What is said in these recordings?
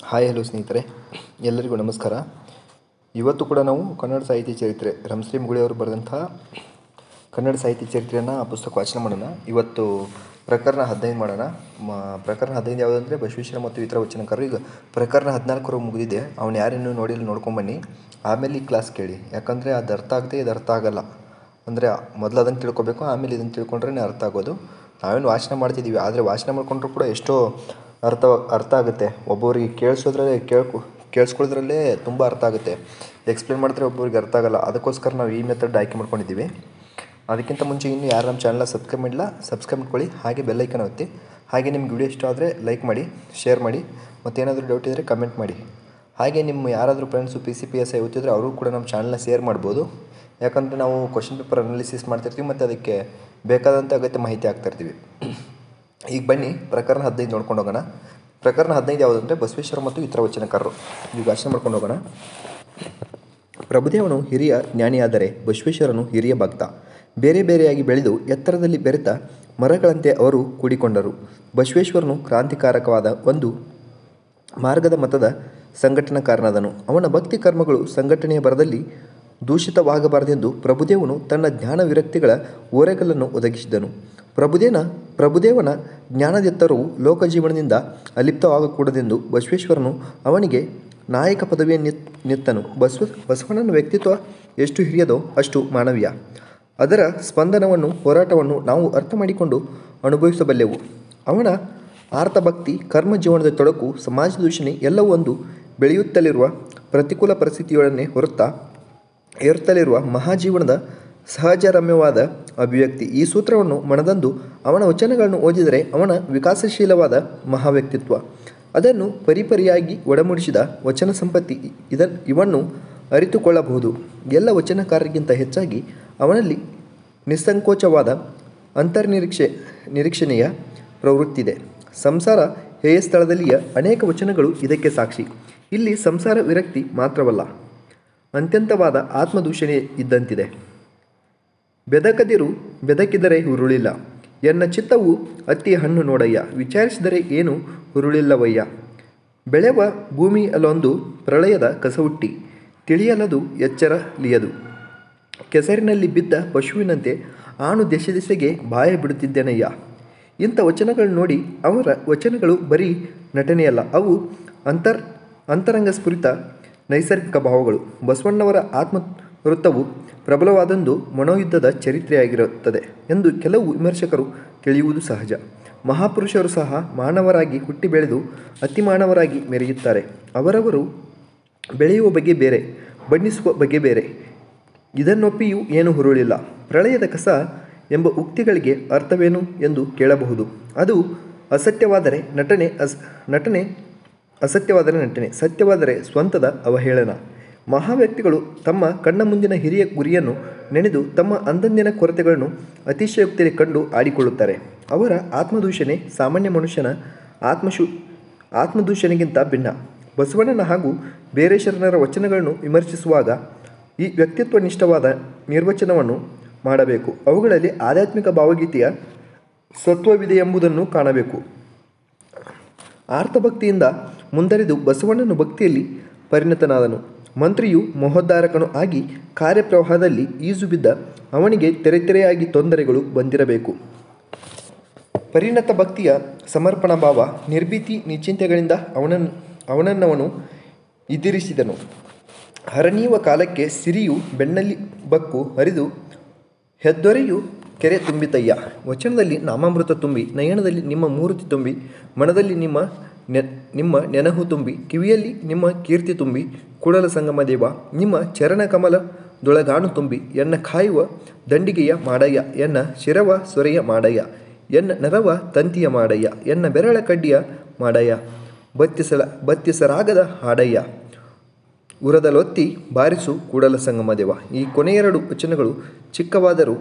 Hi hello ಸ್ನೇಹಿತರೆ, ಎಲ್ಲರಿಗೂ ನಮಸ್ಕಾರ. ಇವತ್ತು ಕೂಡ ನಾವು ಕನ್ನಡ ಸಾಹಿತ್ಯ ಚರಿತ್ರೆ ರಂಶ್ರೀ ಮುಗುಳಿ ಅವರು ಬರೆದಂಥ ಕನ್ನಡ ಸಾಹಿತ್ಯ ಚರಿತ್ರೆಯನ್ನು ಆ ಪುಸ್ತಕ ವಾಚನ ಮಾಡೋಣ. ಇವತ್ತು ಪ್ರಕರಣ 15 ಮಾಡೋಣ. ಪ್ರಕರಣ 15 ಯಾವುದಂದರೆ ಬಸವೇಶ್ವರ ಮತ್ತು ಇತರ ವಚನಕಾರರು. ಈಗ ಪ್ರಕರಣ 14 ಮುಗಿದಿದೆ. ಅವನು ಯಾರೇನು ನೋಡಿಲ್ಲ ನೋಡ್ಕೊಂಬನ್ನಿ, ಆಮೇಲೆ ಈ ಕ್ಲಾಸ್ ಕೇಳಿ. ಯಾಕಂದರೆ ಅದು ಅರ್ಥ ಆಗದೆ ಇದು ಅರ್ಥ ಆಗಲ್ಲ. ಅಂದರೆ ಮೊದಲು ಅದನ್ನು ತಿಳ್ಕೊಬೇಕು, ಆಮೇಲೆ ಇದನ್ನು ತಿಳ್ಕೊಂಡ್ರೆ ಅರ್ಥ ಆಗೋದು. ನಾವೇನು ವಾಚನ ಮಾಡ್ತಿದ್ದೀವಿ, ಆದರೆ ವಾಚನ ಮಾಡ್ಕೊಂಡ್ರೂ ಕೂಡ ಎಷ್ಟೋ ಅರ್ಥ ಆಗುತ್ತೆ. ಒಬ್ಬೊಬ್ಬರಿಗೆ ಕೇಳಿಸ್ಕೊಳ್ಳೋದ್ರಲ್ಲೇ ತುಂಬ ಅರ್ಥ ಆಗುತ್ತೆ. ಎಕ್ಸ್ಪ್ಲೇನ್ ಮಾಡಿದ್ರೆ ಒಬ್ಬರಿಗೆ ಅರ್ಥ ಆಗಲ್ಲ. ಅದಕ್ಕೋಸ್ಕರ ನಾವು ಈ ಮೆಥಡ್ ಆಯ್ಕೆ ಮಾಡ್ಕೊಂಡಿದ್ದೀವಿ. ಅದಕ್ಕಿಂತ ಮುಂಚೆ ಇನ್ನೂ ಯಾರು ನಮ್ಮ ಚಾನಲ್ನ ಸಬ್ಸ್ಕ್ರೈಬ್ ಮಾಡಿಲ್ಲ, ಸಬ್ಸ್ಕ್ರೈಬ್ ಮಾಡ್ಕೊಳ್ಳಿ. ಹಾಗೆ ಬೆಲ್ಲೈಕನ್ ಒತ್ತಿ. ಹಾಗೆ ನಿಮ್ಗೆ ವಿಡಿಯೋ ಇಷ್ಟ ಆದರೆ ಲೈಕ್ ಮಾಡಿ, ಶೇರ್ ಮಾಡಿ, ಮತ್ತೇನಾದರೂ ಡೌಟ್ ಇದ್ದರೆ ಕಮೆಂಟ್ ಮಾಡಿ. ಹಾಗೆ ನಿಮ್ಮ ಯಾರಾದರೂ ಫ್ರೆಂಡ್ಸು PCPSI ಓದ್ತಿದ್ರೆ ಅವರು ಕೂಡ ನಮ್ಮ ಚಾನಲ್ನ ಶೇರ್ ಮಾಡ್ಬೋದು. ಯಾಕಂದರೆ ನಾವು ಕ್ವಶನ್ ಪೇಪರ್ ಅನಾಲಿಸಿಸ್ ಮಾಡ್ತಿರ್ತೀವಿ ಮತ್ತು ಅದಕ್ಕೆ ಬೇಕಾದಂಥ ಅಗತ್ಯ ಮಾಹಿತಿ ಆಗ್ತಾಯಿರ್ತೀವಿ. ಈಗ ಬನ್ನಿ ಪ್ರಕರಣ 15 ನೋಡ್ಕೊಂಡು ಹೋಗೋಣ. ಪ್ರಕರಣ 15 ಯಾವುದಂದರೆ ಬಸವೇಶ್ವರ ಮತ್ತು ಇತರ ವಚನಕಾರರು. ಈಗ ಭಾಷಣ ಮಾಡ್ಕೊಂಡು ಹೋಗೋಣ. ಪ್ರಭುದೇವನು ಹಿರಿಯ ಜ್ಞಾನಿಯಾದರೆ ಬಸವೇಶ್ವರನು ಹಿರಿಯ ಭಕ್ತ. ಬೇರೆ ಬೇರೆಯಾಗಿ ಬೆಳೆದು ಎತ್ತರದಲ್ಲಿ ಬೆರೆತ ಮರಗಳಂತೆ ಅವರು ಕೂಡಿಕೊಂಡರು. ಬಸವೇಶ್ವರನು ಕ್ರಾಂತಿಕಾರಕವಾದ ಒಂದು ಮಾರ್ಗದ ಮತದ ಸಂಘಟನಾಕಾರನಾದನು. ಅವನ ಭಕ್ತಿ ಕರ್ಮಗಳು ಸಂಘಟನೆಯ ಭರದಲ್ಲಿ ದೂಷಿತವಾಗಬಾರದೆಂದು ಪ್ರಭುದೇವನು ತನ್ನ ಜ್ಞಾನ ವಿರಕ್ತಿಗಳ ಓರೆಗಲ್ಲನ್ನು ಒದಗಿಸಿದನು. ಪ್ರಭುದೇವನ ಜ್ಞಾನದೆತ್ತರವು ಲೋಕಜೀವನದಿಂದ ಅಲಿಪ್ತವಾಗಕೂಡದೆಂದು ಬಸವೇಶ್ವರನು ಅವನಿಗೆ ನಾಯಕ ಪದವಿಯನ್ನಿತ್ತನು. ಬಸವಣ್ಣನ ವ್ಯಕ್ತಿತ್ವ ಎಷ್ಟು ಹಿರಿಯದೋ ಅಷ್ಟು ಮಾನವೀಯ. ಅದರ ಸ್ಪಂದನವನ್ನು, ಹೋರಾಟವನ್ನು ನಾವು ಅರ್ಥ ಮಾಡಿಕೊಂಡು ಅನುಭವಿಸಬಲ್ಲೆವು. ಅವನ ಆರ್ತಭಕ್ತಿ, ಕರ್ಮ ಜೀವನದ ತೊಡಕು, ಸಮಾಜ ದೂಷಣೆ ಎಲ್ಲವೂ ಒಂದು ಬೆಳೆಯುತ್ತಲಿರುವ ಪ್ರತಿಕೂಲ ಪರಿಸ್ಥಿತಿಯೊಡನೆ ಏರುತ್ತಲಿರುವ ಮಹಾಜೀವನದ ಸಹಜರಮ್ಯವಾದ ಅಭಿವ್ಯಕ್ತಿ. ಈ ಸೂತ್ರವನ್ನು ಮನದಂದು ಅವನ ವಚನಗಳನ್ನು ಓದಿದರೆ ಅವನ ವಿಕಾಸಶೀಲವಾದ ಮಹಾವ್ಯಕ್ತಿತ್ವ, ಅದನ್ನು ಪರಿಪರಿಯಾಗಿ ಒಡಮೂಡಿಸಿದ ವಚನ ಸಂಪತ್ತಿ ಇವನ್ನು ಅರಿತುಕೊಳ್ಳಬಹುದು. ಎಲ್ಲ ವಚನಕಾರರಿಗಿಂತ ಹೆಚ್ಚಾಗಿ ಅವನಲ್ಲಿ ನಿಸ್ಸಂಕೋಚವಾದ ನಿರೀಕ್ಷಣೆಯ ಪ್ರವೃತ್ತಿದೆ. ಸಂಸಾರ ಹೇಯಸ್ಥಳದಲ್ಲಿಯ ಅನೇಕ ವಚನಗಳು ಇದಕ್ಕೆ ಸಾಕ್ಷಿ. ಇಲ್ಲಿ ಸಂಸಾರ ವಿರಕ್ತಿ ಮಾತ್ರವಲ್ಲ, ಅತ್ಯಂತವಾದ ಆತ್ಮದೂಷಣೆ ಇದ್ದಂತಿದೆ. ಬೆದಕಿದರೆ ಹುರುಳಿಲ್ಲ, ಎನ್ನ ಚಿತ್ತವು ಅತ್ತಿಯ ಹಣ್ಣು ನೋಡಯ್ಯ, ವಿಚಾರಿಸಿದರೆ ಏನು ಹುರುಳಿಲ್ಲವಯ್ಯ. ಬೆಳೆವ ಭೂಮಿ ಅಲ್ಲೊಂದು ಪ್ರಳಯದ ಕಸಹುಟ್ಟಿ, ತಿಳಿಯಲದು ಎಚ್ಚರಲಿಯದು. ಕೆಸರಿನಲ್ಲಿ ಬಿದ್ದ ಪಶುವಿನಂತೆ ಆಣು ದೆಸೆಗೆ ಬಾಯ ಬಿಡುತ್ತಿದ್ದೇನಯ್ಯ. ಇಂಥ ವಚನಗಳು ನೋಡಿ. ಅವರ ವಚನಗಳು ಬರೀ ನಟನೆಯಲ್ಲ, ಅವು ಅಂತರಂಗ ಸ್ಫುರಿತ ನೈಸರ್ಗಿಕ ಭಾವಗಳು. ಬಸವಣ್ಣವರ ಆತ್ಮವೃತ್ತವು ಪ್ರಬಲವಾದೊಂದು ಮನೋಯುದ್ಧದ ಚರಿತ್ರೆಯಾಗಿರುತ್ತದೆ ಎಂದು ಕೆಲವು ವಿಮರ್ಶಕರು ತಿಳಿಯುವುದು ಸಹಜ. ಮಹಾಪುರುಷರು ಸಹ ಮಾನವರಾಗಿ ಹುಟ್ಟಿ ಬೆಳೆದು ಅತಿಮಾನವರಾಗಿ ಮೆರೆಯುತ್ತಾರೆ. ಅವರವರು ಬೆಳೆಯುವ ಬಗೆ ಬೇರೆ, ಬಣ್ಣಿಸುವ ಬಗೆ ಬೇರೆ. ಇದನ್ನೊಪ್ಪಿಯೂ ಏನು ಹುರುಳಿಲ್ಲ. ಪ್ರಳಯದ ಕಸ ಎಂಬ ಉಕ್ತಿಗಳಿಗೆ ಅರ್ಥವೇನು ಎಂದು ಕೇಳಬಹುದು. ಅದು ಅಸತ್ಯವಾದರೆ ನಟನೆ, ಅಸತ್ಯವಾದರೆ ನಟನೆ, ಸತ್ಯವಾದರೆ ಸ್ವಂತದ ಅವಹೇಳನ. ಮಹಾವ್ಯಕ್ತಿಗಳು ತಮ್ಮ ಕಣ್ಣ ಮುಂದಿನ ಹಿರಿಯ ಗುರಿಯನ್ನು ನೆನೆದು ತಮ್ಮ ಅಂದಂದಿನ ಕೊರತೆಗಳನ್ನು ಅತಿಶಯೋಕ್ತಿಯಲ್ಲಿ ಕಂಡು ಆಡಿಕೊಳ್ಳುತ್ತಾರೆ. ಅವರ ಆತ್ಮದೂಷಣೆ ಸಾಮಾನ್ಯ ಮನುಷ್ಯನ ಆತ್ಮದೂಷಣೆಗಿಂತ ಭಿನ್ನ. ಬಸವಣ್ಣನ ಹಾಗೂ ಬೇರೆ ಶರಣರ ವಚನಗಳನ್ನು ವಿಮರ್ಶಿಸುವಾಗ ಈ ವ್ಯಕ್ತಿತ್ವನಿಷ್ಠವಾದ ನಿರ್ವಚನವನ್ನು ಮಾಡಬೇಕು. ಅವುಗಳಲ್ಲಿ ಆಧ್ಯಾತ್ಮಿಕ ಭಾವಗೀತೆಯ ಸತ್ವವಿದೆಯೆಂಬುದನ್ನು ಕಾಣಬೇಕು. ಆರ್ತಭಕ್ತಿಯಿಂದ ಮುಂದರಿದು ಬಸವಣ್ಣನು ಭಕ್ತಿಯಲ್ಲಿ ಪರಿಣತನಾದನು. ಮಂತ್ರಿಯು ಮಹೋದ್ಧಾರಕನು ಆಗಿ ಕಾರ್ಯಪ್ರವಾಹದಲ್ಲಿ ಈಜು ಬಿದ್ದ ಅವನಿಗೆ ತೆರೆಯಾಗಿ ತೊಂದರೆಗಳು ಬಂದಿರಬೇಕು. ಪರಿಣತ ಭಕ್ತಿಯ ಸಮರ್ಪಣಾ ಭಾವ, ನಿರ್ಭೀತಿ, ನಿಶ್ಚಿಂತೆಗಳಿಂದ ಅವನನ್ನು ಇದಿರಿಸಿದನು. ಹರನೀಯುವ ಕಾಲಕ್ಕೆ ಸಿರಿಯು ಬೆನ್ನಲ್ಲಿ ಬಕ್ಕು ಹರಿದು ಹೆದ್ದೊರೆಯು ಕೆರೆ ತುಂಬಿತಯ್ಯ. ವಚನದಲ್ಲಿ ನಾಮಾಮೃತ ತುಂಬಿ, ನಯನದಲ್ಲಿ ನಿಮ್ಮ ಮೂರ್ತಿ ತುಂಬಿ, ಮನದಲ್ಲಿ ನಿಮ್ಮ ನೆನಹು ತುಂಬಿ, ಕಿವಿಯಲ್ಲಿ ನಿಮ್ಮ ಕೀರ್ತಿ ತುಂಬಿ, ಕೂಡಲ ಸಂಗಮ ದೇವ ನಿಮ್ಮ ಚರಣ ಕಮಲದೊಳಗಾಣು ತುಂಬಿ, ಎನ್ನ ಕಾಯುವ ದಂಡಿಗೆಯ ಮಾಡಯ್ಯ, ಎನ್ನ ಶಿರವ ಸೊರೆಯ ಮಾಡಯ್ಯ, ಎನ್ನ ನರವ ತಂತಿಯ ಮಾಡಯ್ಯ, ಎನ್ನ ಬೆರಳ ಕಡ್ಡಿಯ ಮಾಡಯ್ಯ, ಬತ್ತಿಸರಾಗದ ಹಾಡಯ್ಯ, ಉರದಲೊತ್ತಿ ಬಾರಿಸು ಕೂಡಲ ಸಂಗಮ ದೇವ. ಈ ಕೊನೆಯೆರಡು ವಚನಗಳು ಚಿಕ್ಕವಾದರೂ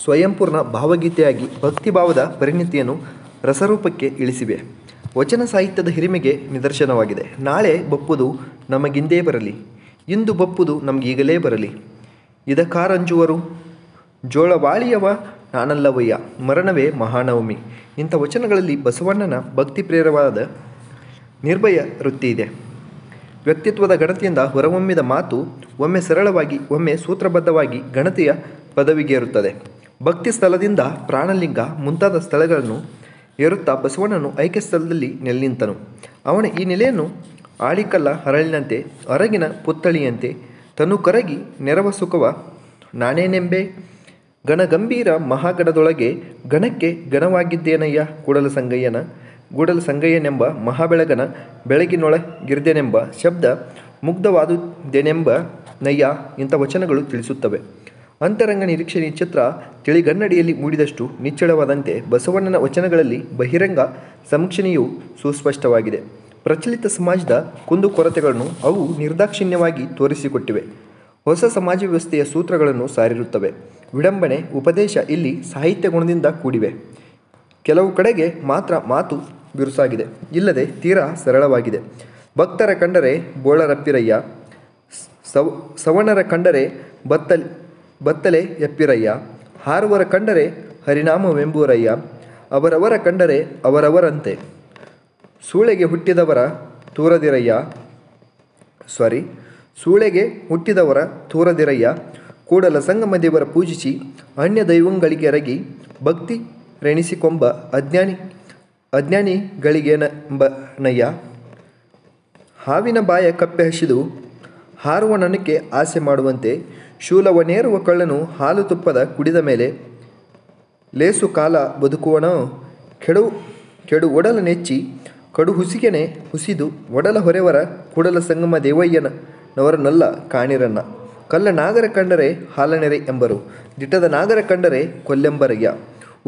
ಸ್ವಯಂಪೂರ್ಣ ಭಾವಗೀತೆಯಾಗಿ ಭಕ್ತಿಭಾವದ ಪರಿಣತಿಯನ್ನು ರಸರೂಪಕ್ಕೆ ಇಳಿಸಿವೆ. ವಚನ ಸಾಹಿತ್ಯದ ಹಿರಿಮೆಗೆ ನಿದರ್ಶನವಾಗಿದೆ. ನಾಳೆ ಬಪ್ಪುದು ನಮಗಿಂದೇ ಬರಲಿ, ಇಂದು ಬಪ್ಪುದು ನಮಗೀಗಲೇ ಬರಲಿ, ಇದಕ್ಕಾರಂಜುವರು ಜೋಳವಾಳಿಯವ ನಾನಲ್ಲವಯ್ಯ, ಮರಣವೇ ಮಹಾನವಮಿ. ಇಂಥ ವಚನಗಳಲ್ಲಿ ಬಸವಣ್ಣನ ಭಕ್ತಿ ಪ್ರೇರವಾದ ನಿರ್ಭಯ ವೃತ್ತಿ ಇದೆ. ವ್ಯಕ್ತಿತ್ವದ ಗಣತಿಯಿಂದ ಹೊರಹೊಮ್ಮಿದ ಮಾತು ಒಮ್ಮೆ ಸರಳವಾಗಿ ಒಮ್ಮೆ ಸೂತ್ರಬದ್ಧವಾಗಿ ಗಣತಿಯ ಪದವಿಗೇರುತ್ತದೆ. ಭಕ್ತಿ ಸ್ಥಳದಿಂದ ಪ್ರಾಣಲಿಂಗ ಮುಂತಾದ ಸ್ಥಳಗಳನ್ನು ಏರುತ್ತಾ ಬಸವಣ್ಣನು ಐಕ್ಯ ಸ್ಥಳದಲ್ಲಿ ನೆಲೆನಿಂತನು. ಅವನ ಈ ನೆಲೆಯನ್ನು ಆಳಿಕಲ್ಲ ಹರಳಿನಂತೆ ಹೊರಗಿನ ಪುತ್ತಳಿಯಂತೆ ತನು ಕರಗಿ ನೆರವ ಸುಖವ ನಾನೇನೆಂಬೆ ಗಣಗಂಭೀರ ಮಹಾಗಣದೊಳಗೆ ಗಣಕ್ಕೆ ಗಣವಾಗಿದ್ದೇನಯ್ಯ ಗೂಡಲ ಸಂಗಯ್ಯನೆಂಬ ಮಹಾಬೆಳಗನ ಬೆಳಗಿನೊಳಗಿರ್ದೆನೆಂಬ ಶಬ್ದ ಮುಗ್ಧವಾದುದೆನೆಂಬ ನಯ್ಯ ಇಂಥ ವಚನಗಳು ತಿಳಿಸುತ್ತವೆ. ಅಂತರಂಗ ನಿರೀಕ್ಷಣೆ ಚಿತ್ರ ತಿಳಿಗನ್ನಡಿಯಲ್ಲಿ ಮೂಡಿದಷ್ಟು ನಿಚ್ಚಳವಾದಂತೆ ಬಸವಣ್ಣನ ವಚನಗಳಲ್ಲಿ ಬಹಿರಂಗ ಸಮೀಕ್ಷಣೆಯು ಸುಸ್ಪಷ್ಟವಾಗಿದೆ. ಪ್ರಚಲಿತ ಸಮಾಜದ ಕುಂದುಕೊರತೆಗಳನ್ನು ಅವು ನಿರ್ದಾಕ್ಷಿಣ್ಯವಾಗಿ ತೋರಿಸಿಕೊಟ್ಟಿವೆ. ಹೊಸ ಸಮಾಜ ವ್ಯವಸ್ಥೆಯ ಸೂತ್ರಗಳನ್ನು ಸಾರಿರುತ್ತವೆ. ವಿಡಂಬನೆ ಉಪದೇಶ ಇಲ್ಲಿ ಸಾಹಿತ್ಯ ಗುಣದಿಂದ ಕೂಡಿವೆ. ಕೆಲವು ಕಡೆಗೆ ಮಾತ್ರ ಮಾತು ಬಿರುಸಾಗಿದೆ, ಇಲ್ಲದೆ ತೀರಾ ಸರಳವಾಗಿದೆ. ಭಕ್ತರ ಕಂಡರೆ ಬೋಳರಪ್ಪಿರಯ್ಯ, ಸವಣರ ಕಂಡರೆ ಬತ್ತಲೆ ಎಪ್ಪಿರಯ್ಯ, ಹಾರುವರ ಕಂಡರೆ ಹರಿನಾಮವೆಂಬೂರಯ್ಯ, ಅವರವರ ಕಂಡರೆ ಅವರವರಂತೆ, ಸೂಳೆಗೆ ಹುಟ್ಟಿದವರ ತೂರದಿರಯ್ಯ, ಕೂಡಲ ಸಂಗಮ ದೇವರ ಪೂಜಿಸಿ ಅನ್ಯ ದೈವಂಗಳಿಗೆರಗಿ ಭಕ್ತಿ ರೆಣಿಸಿಕೊಂಬ ಅಜ್ಞಾನಿಗಳಿಗೇನೆಂಬನಯ್ಯ, ಹಾವಿನ ಬಾಯ ಕಪ್ಪೆ ಹಸಿದು ಹಾರುವ ನನಕ್ಕೆ ಆಸೆ ಮಾಡುವಂತೆ, ಶೂಲವನೇರುವ ಕಳ್ಳನು ಹಾಲು ತುಪ್ಪದ ಕುಡಿದ ಮೇಲೆ ಲೇಸು ಕಾಲ ಬದುಕುವನೋ, ಕೆಡು ಒಡಲ ನೆಚ್ಚಿ ಕಡು ಹುಸಿಗೆನೆ ಹುಸಿದು ಒಡಲ ಹೊರೆವರ ಕೂಡಲ ಸಂಗಮ ದೇವಯ್ಯನವರನ್ನೆಲ್ಲ ಕಾಣಿರನ್ನ, ಕಲ್ಲ ನಾಗರ ಕಂಡರೆ ಹಾಲನೆರೆ ಎಂಬರು, ದಿಟ್ಟದ ನಾಗರ ಕಂಡರೆ ಕೊಲ್ಲೆಂಬರಯ್ಯ,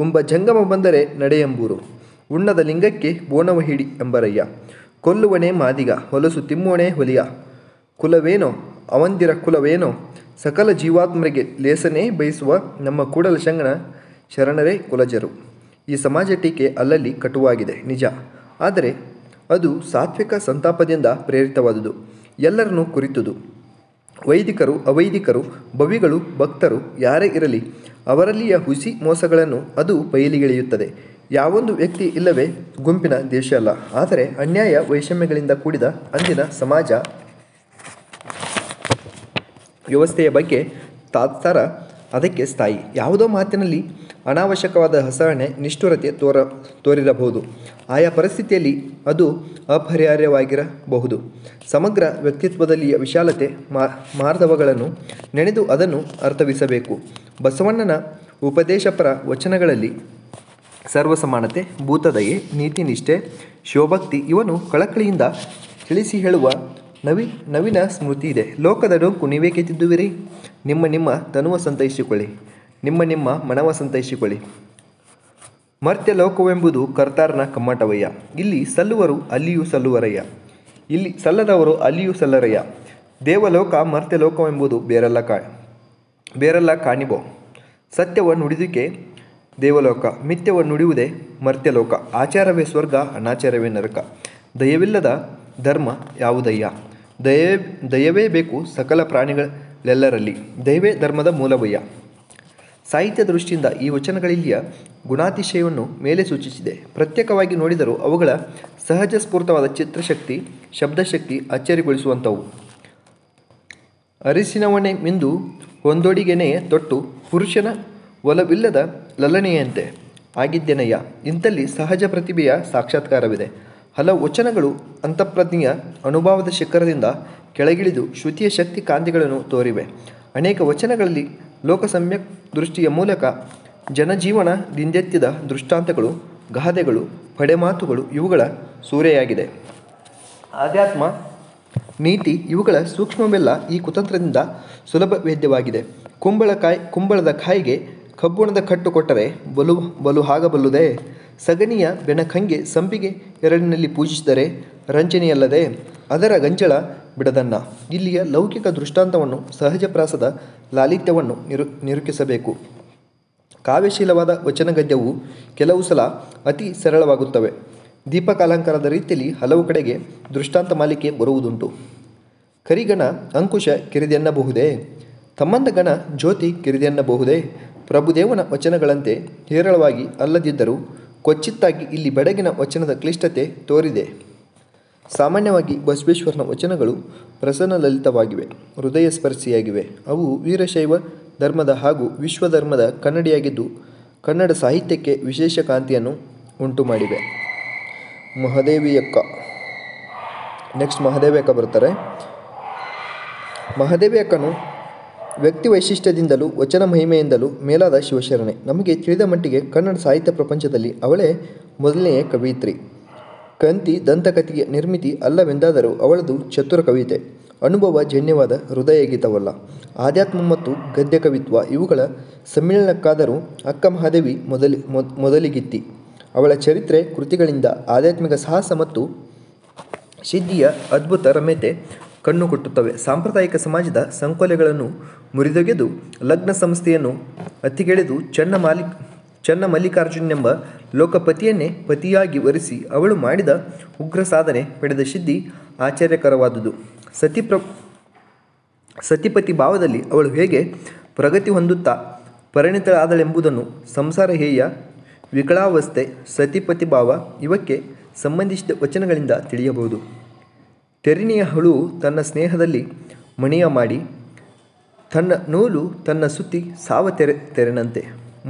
ಉಂಬ ಜಂಗಮ ಬಂದರೆ ನಡೆಯೆಂಬೂರು, ಉಣ್ಣದ ಲಿಂಗಕ್ಕೆ ಬೋಣವ ಹಿಡಿ ಎಂಬರಯ್ಯ, ಕೊಲ್ಲುವನೇ ಮಾದಿಗ ಹೊಲಸು ತಿಮ್ಮೋಣೆ ಹೊಲಿಯ, ಕುಲವೇನೋ ಅವಂದಿರ ಕುಲವೇನೋ, ಸಕಲ ಜೀವಾತ್ಮರಿಗೆ ಲೇಸನೇ ಬಯಸುವ ನಮ್ಮ ಕೂಡಲ ಶಂಕರನ ಶರಣರೇ ಕುಲಜರು. ಈ ಸಮಾಜ ಟೀಕೆ ಅಲ್ಲಲ್ಲಿ ಕಟುವಾಗಿದೆ ನಿಜ, ಆದರೆ ಅದು ಸಾತ್ವಿಕ ಸಂತಾಪದಿಂದ ಪ್ರೇರಿತವಾದುದು, ಎಲ್ಲರನ್ನೂ ಕುರಿತುದು. ವೈದಿಕರು ಅವೈದಿಕರು ಭವಿಗಳು ಭಕ್ತರು ಯಾರೇ ಇರಲಿ ಅವರಲ್ಲಿಯ ಹುಸಿ ಮೋಸಗಳನ್ನು ಅದು ಬಯಲಿಗೆಳೆಯುತ್ತದೆ. ಯಾವೊಂದು ವ್ಯಕ್ತಿ ಇಲ್ಲವೇ ಗುಂಪಿನ ದೇಶ ಅಲ್ಲ, ಆದರೆ ಅನ್ಯಾಯ ವೈಷಮ್ಯಗಳಿಂದ ಕೂಡಿದ ಅಂದಿನ ಸಮಾಜ ವ್ಯವಸ್ಥೆಯ ಬಗ್ಗೆ ತಾತ್ಸಾರ ಅದಕ್ಕೆ ಸ್ಥಾಯಿ. ಯಾವುದೋ ಮಾತಿನಲ್ಲಿ ಅನಾವಶ್ಯಕವಾದ ಹಸರಣೆ ನಿಷ್ಠುರತೆ ತೋರಿರಬಹುದು. ಆಯಾ ಪರಿಸ್ಥಿತಿಯಲ್ಲಿ ಅದು ಅಪರಿಹಾರ್ಯವಾಗಿರಬಹುದು. ಸಮಗ್ರ ವ್ಯಕ್ತಿತ್ವದಲ್ಲಿಯ ವಿಶಾಲತೆ ಮಾರ್ಧವಗಳನ್ನು ನೆನೆದು ಅದನ್ನು ಅರ್ಥವಿಸಬೇಕು. ಬಸವಣ್ಣನ ಉಪದೇಶಪರ ವಚನಗಳಲ್ಲಿ ಸರ್ವಸಮಾನತೆ, ಭೂತದಯೆ, ನೀತಿನಿಷ್ಠೆ, ಶಿವಭಕ್ತಿ ಇವನು ಕಳಕಳಿಯಿಂದ ತಿಳಿಸಿ ಹೇಳುವ ನವೀನ ಸ್ಮೃತಿ ಇದೆ. ಲೋಕದ ಡೊಂಕು ನೀವೇಕೆ ತಿದ್ದುವಿರಿ? ನಿಮ್ಮ ತನುವ ಸಂತೈಸಿಕೊಳ್ಳಿ, ನಿಮ್ಮ ಮನವ ಸಂತೈಸಿಕೊಳ್ಳಿ. ಮರ್ತ್ಯ ಲೋಕವೆಂಬುದು ಕರ್ತಾರನ ಕಮ್ಮಟವಯ್ಯ, ಇಲ್ಲಿ ಸಲ್ಲುವರು ಅಲ್ಲಿಯೂ ಸಲ್ಲುವರಯ್ಯ, ಇಲ್ಲಿ ಸಲ್ಲದವರು ಅಲ್ಲಿಯೂ ಸಲ್ಲರಯ್ಯ. ದೇವಲೋಕ ಮರ್ತ್ಯಲೋಕವೆಂಬುದು ಬೇರೆಲ್ಲ ಕಾಣಿಬೋ. ಸತ್ಯವ ನುಡಿದುಕೆ ದೇವಲೋಕ, ಮಿಥ್ಯವ ನುಡಿಯುವುದೇ ಮರ್ತ್ಯಲೋಕ. ಆಚಾರವೇ ಸ್ವರ್ಗ, ಅನಾಚಾರವೇ ನರಕ. ದಯವಿಲ್ಲದ ಧರ್ಮ ಯಾವುದಯ್ಯ? ದಯವೇ ಬೇಕು ಸಕಲ ಪ್ರಾಣಿಗಳೆಲ್ಲರಲ್ಲಿ, ದಯವೇ ಧರ್ಮದ ಮೂಲವಯ್ಯ. ಸಾಹಿತ್ಯ ದೃಷ್ಟಿಯಿಂದ ಈ ವಚನಗಳಲ್ಲಿಯ ಗುಣಾತಿಶಯವನ್ನು ಮೇಲೆ ಸೂಚಿಸಿದೆ. ಪ್ರತ್ಯೇಕವಾಗಿ ನೋಡಿದರೂ ಅವುಗಳ ಸಹಜ ಸ್ಫೂರ್ತವಾದ ಚಿತ್ರಶಕ್ತಿ, ಶಬ್ದಶಕ್ತಿ ಅಚ್ಚರಿಗೊಳಿಸುವಂಥವು. ಅರಿಸಿನವನೇ ಮಿಂದು ಹೊಂದೊಡಿಗೆನೆಯೇ ತೊಟ್ಟು, ಪುರುಷನ ಒಲವಿಲ್ಲದ ಲಲನೆಯಂತೆ ಆಗಿದ್ದೇನಯ್ಯ. ಇಂಥಲ್ಲಿ ಸಹಜ ಪ್ರತಿಭೆಯ ಸಾಕ್ಷಾತ್ಕಾರವಿದೆ. ಹಲವು ವಚನಗಳು ಅಂತಃಪ್ರಜ್ಞೆಯ ಅನುಭವದ ಶಿಖರದಿಂದ ಕೆಳಗಿಳಿದು ಶ್ರುತಿಯ ಶಕ್ತಿ ಕಾಂತಿಗಳನ್ನು ತೋರಿವೆ. ಅನೇಕ ವಚನಗಳಲ್ಲಿ ಲೋಕಸಮ್ಯಕ್ ದೃಷ್ಟಿಯ ಮೂಲಕ ಜನಜೀವನದಿಂದೆತ್ತಿದ ದೃಷ್ಟಾಂತಗಳು, ಗಾದೆಗಳು, ಪಡೆಮಾತುಗಳು ಇವುಗಳ ಸೂರೆಯಾಗಿದೆ. ಆಧ್ಯಾತ್ಮ, ನೀತಿ ಇವುಗಳ ಸೂಕ್ಷ್ಮವೆಲ್ಲ ಈ ಕುತಂತ್ರದಿಂದ ಸುಲಭ ವೇದ್ಯವಾಗಿದೆ. ಕುಂಬಳದ ಕಾಯಿಗೆ ಕಬ್ಬುಣದ ಕಟ್ಟು ಕೊಟ್ಟರೆ ಬಲು ಆಗಬಲ್ಲುದೇ? ಸಗಣಿಯ ಬೆನಕಂಗೆ ಸಂಪಿಗೆ ಎರಡಿನಲ್ಲಿ ಪೂಜಿಸಿದರೆ ರಂಜನೆಯಲ್ಲದೆ ಅದರ ಗಂಜಳ ಬಿಡದನ್ನ. ಇಲ್ಲಿಯ ಲೌಕಿಕ ದೃಷ್ಟಾಂತವನ್ನು ಸಹಜಪ್ರಾಸದ ಲಾಲಿತ್ಯವನ್ನು ನಿರೂಪಿಸಬೇಕು. ಕಾವ್ಯಶೀಲವಾದ ವಚನಗದ್ಯವು ಕೆಲವು ಸಲ ಅತಿ ಸರಳವಾಗುತ್ತವೆ. ದೀಪಕಾಲಂಕಾರದ ರೀತಿಯಲ್ಲಿ ಹಲವು ಕಡೆಗೆ ದೃಷ್ಟಾಂತ ಮಾಲಿಕೆ ಬರುವುದುಂಟು. ಕರಿಗಣ ಅಂಕುಶ ಕಿರಿದೆನ್ನಬಹುದೇ? ತಮ್ಮಂದಗಣ ಜ್ಯೋತಿ ಕಿರಿದೆನ್ನಬಹುದೇ? ಪ್ರಭುದೇವನ ವಚನಗಳಂತೆ ಹೇರಳವಾಗಿ ಅಲ್ಲದಿದ್ದರೂ ಕ್ವಚಿತ್ತಾಗಿ ಇಲ್ಲಿ ಬೆಡಗಿನ ವಚನದ ಕ್ಲಿಷ್ಟತೆ ತೋರಿದೆ. ಸಾಮಾನ್ಯವಾಗಿ ಬಸವೇಶ್ವರನ ವಚನಗಳು ಪ್ರಸನ್ನಲಲಿತವಾಗಿವೆ, ಹೃದಯಸ್ಪರ್ಶಿಯಾಗಿವೆ. ಅವು ವೀರಶೈವ ಧರ್ಮದ ಹಾಗೂ ವಿಶ್ವಧರ್ಮದ ಕನ್ನಡಿಯಾಗಿದ್ದು ಕನ್ನಡ ಸಾಹಿತ್ಯಕ್ಕೆ ವಿಶೇಷ ಕಾಂತಿಯನ್ನು ಉಂಟು ಮಾಡಿವೆ. ನೆಕ್ಸ್ಟ್ ಮಹಾದೇವಿ ಅಕ್ಕ ಬರ್ತಾರೆ. ಮಹಾದೇವಿ ಅಕ್ಕನು ವ್ಯಕ್ತಿ ವೈಶಿಷ್ಟ್ಯದಿಂದಲೂ ವಚನ ಮಹಿಮೆಯಿಂದಲೂ ಮೇಲಾದ ಶಿವಶರಣೆ. ನಮಗೆ ತಿಳಿದ ಮಟ್ಟಿಗೆ ಕನ್ನಡ ಸಾಹಿತ್ಯ ಪ್ರಪಂಚದಲ್ಲಿ ಅವಳೇ ಮೊದಲನೆಯ ಕವಯಿತ್ರಿ. ಕಂತಿ ದಂತಕಥೆಯ ನಿರ್ಮಿತಿ ಅಲ್ಲವೆಂದಾದರೂ ಅವಳದು ಚತುರ ಕವಿತೆ, ಅನುಭವ ಜನ್ಯವಾದ ಹೃದಯ ಗೀತವಲ್ಲ. ಆಧ್ಯಾತ್ಮ ಮತ್ತು ಗದ್ಯ ಕವಿತ್ವ ಇವುಗಳ ಸಮ್ಮಿಲನಕ್ಕಾದರೂ ಅಕ್ಕ ಮಹಾದೇವಿ ಮೊದಲಿಗಿತ್ತಿ. ಅವಳ ಚರಿತ್ರೆ ಕೃತಿಗಳಿಂದ ಆಧ್ಯಾತ್ಮಿಕ ಸಾಹಸ ಮತ್ತು ಸಿದ್ಧಿಯ ಅದ್ಭುತ ರಮ್ಯತೆ ಕಣ್ಣು ಕೊಟ್ಟುತ್ತವೆ. ಸಾಂಪ್ರದಾಯಿಕ ಸಮಾಜದ ಸಂಕೋಲೆಗಳನ್ನು ಮುರಿದೊಗೆದು ಲಗ್ನ ಸಂಸ್ಥೆಯನ್ನು ಅತ್ತಿಗೆಳೆದು ಚನ್ನಮಲ್ಲಿಕಾರ್ಜುನೆಂಬ ಲೋಕಪತಿಯನ್ನೇ ಪತಿಯಾಗಿ ವರಿಸಿ ಅವಳು ಮಾಡಿದ ಉಗ್ರ ಸಾಧನೆ ಪಡೆದ ಸಿದ್ಧಿ ಆಶ್ಚರ್ಯಕರವಾದುದು. ಸತಿಪತಿ ಭಾವದಲ್ಲಿ ಅವಳು ಹೇಗೆ ಪ್ರಗತಿ ಹೊಂದುತ್ತಾ ಪರಿಣಿತಳಾದಳೆಂಬುದನ್ನು ಸಂಸಾರ ಹೇಯ, ವಿಕಲಾವಸ್ಥೆ, ಸತಿಪತಿ ಭಾವ ಇವಕ್ಕೆ ಸಂಬಂಧಿಸಿದ ವಚನಗಳಿಂದ ತಿಳಿಯಬಹುದು. ತೆರಿನಿಯ ಹುಳು ತನ್ನ ಸ್ನೇಹದಲ್ಲಿ ಮಣಿಯ ಮಾಡಿ, ತನ್ನ ನೂಲು ತನ್ನ ಸುತ್ತಿ ಸಾವ ತೆರೆನಂತೆ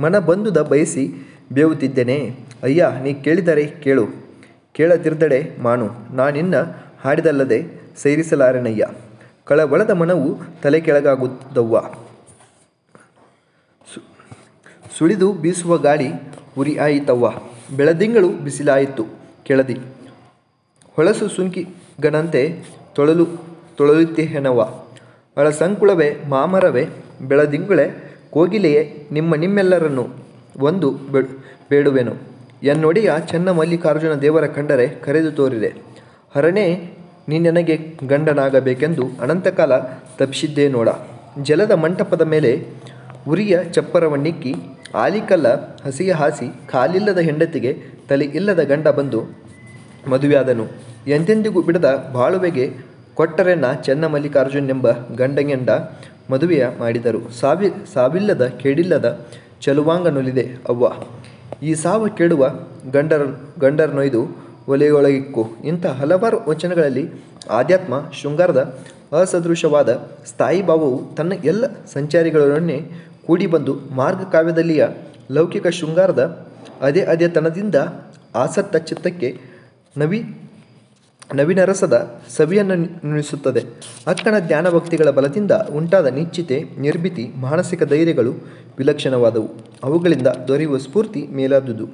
ಮನ ಬಂದುದ ಬಯಸಿ ಬೇವುತ್ತಿದ್ದೇನೆ. ಅಯ್ಯ ನೀ ಕೇಳಿದರೆ ಕೇಳು, ಕೇಳದಿರ್ದಡೆ ಮಾನು, ನಾನಿನ್ನ ಹಾಡಿದಲ್ಲದೆ ಸೈರಿಸಲಾರೆನಯ್ಯ. ಕಳವಳದ ಮನವು ತಲೆ ಕೆಳಗಾಗುವುದವ್ವ, ಸುಳಿದು ಬೀಸುವ ಗಾಳಿ ಉರಿ ಆಯಿತವ್ವ. ಬೆಳದಿಂಗಳು ಬಿಸಿಲಾಯಿತು ಕೆಳದಿ, ಹೊಳಸು ಸುಂಕಿಗನಂತೆ ತೊಳಲುತ್ತಿಹೆನವ್ವ. ಅಳಸಂಕುಳವೇ ಮಾಮರವೇ ಬೆಳದಿಂಗುಳೆ ಕೋಗಿಲೆಯೇ ನಿಮ್ಮೆಲ್ಲರನ್ನು ಒಂದು ಬೇಡುವೆನು. ಎನ್ನೊಡೆಯ ಚನ್ನಮಲ್ಲಿಕಾರ್ಜುನ ದೇವರ ಕಂಡರೆ ಕರೆದು ತೋರಿರೆ. ಹರನೇ ನೀನೆನಗೆ ಗಂಡನಾಗಬೇಕೆಂದು ಅನಂತಕಾಲ ತಪ್ಪಿಸಿದ್ದೇ ನೋಡ. ಜಲದ ಮಂಟಪದ ಮೇಲೆ ಉರಿಯ ಚಪ್ಪರವನ್ನಿಕ್ಕಿ ಆಲಿಕಲ್ಲ ಹಸಿಯ ಹಾಸಿ ಕಾಲಿಲ್ಲದ ಹೆಂಡತಿಗೆ ತಲೆ ಇಲ್ಲದ ಗಂಡ ಬಂದು ಮದುವೆಯಾದನು. ಎಂದೆಂದಿಗೂ ಬಿಡದ ಬಾಳುವೆಗೆ ಕೊಟ್ಟರೆನ್ನ ಚನ್ನಮಲ್ಲಿಕಾರ್ಜುನೆಂಬ ಗಂಡಗೆಂಡ ಮದುವೆಯ ಮಾಡಿದರು. ಸಾವಿಲ್ಲದ ಕೇಡಿಲ್ಲದ ಚಲುವಾಂಗನೊಲಿದೆ ಅವ್ವ. ಈ ಸಾವ ಕೇಳುವ ಗಂಡರನೊಯ್ದು ಒಲೆಯೊಳಗಿಕ್ಕು. ಇಂಥ ಹಲವಾರು ವಚನಗಳಲ್ಲಿ ಆಧ್ಯಾತ್ಮ ಶೃಂಗಾರದ ಅಸದೃಶವಾದ ಸ್ಥಾಯಿ ಭಾವವು ತನ್ನ ಎಲ್ಲ ಸಂಚಾರಿಗಳೊಡನೆ ಕೂಡಿ ಬಂದು ಮಾರ್ಗ ಕಾವ್ಯದಲ್ಲಿಯ ಲೌಕಿಕ ಶೃಂಗಾರದ ಅದೇತನದಿಂದ ಆಸಕ್ತ ಚಿತ್ತಕ್ಕೆ ನವೀನರಸದ ಸವಿಯನ್ನು ನುಡಿಸುತ್ತದೆ. ಅಕ್ಕನ ಧ್ಯಾನಭಕ್ತಿಗಳ ಬಲದಿಂದ ಉಂಟಾದ ನಿಶ್ಚಿತೆ, ನಿರ್ಭೀತಿ, ಮಾನಸಿಕ ಧೈರ್ಯಗಳು ವಿಲಕ್ಷಣವಾದವು. ಅವುಗಳಿಂದ ದೊರೆಯುವ ಸ್ಫೂರ್ತಿ ಮೇಲಾದುದು.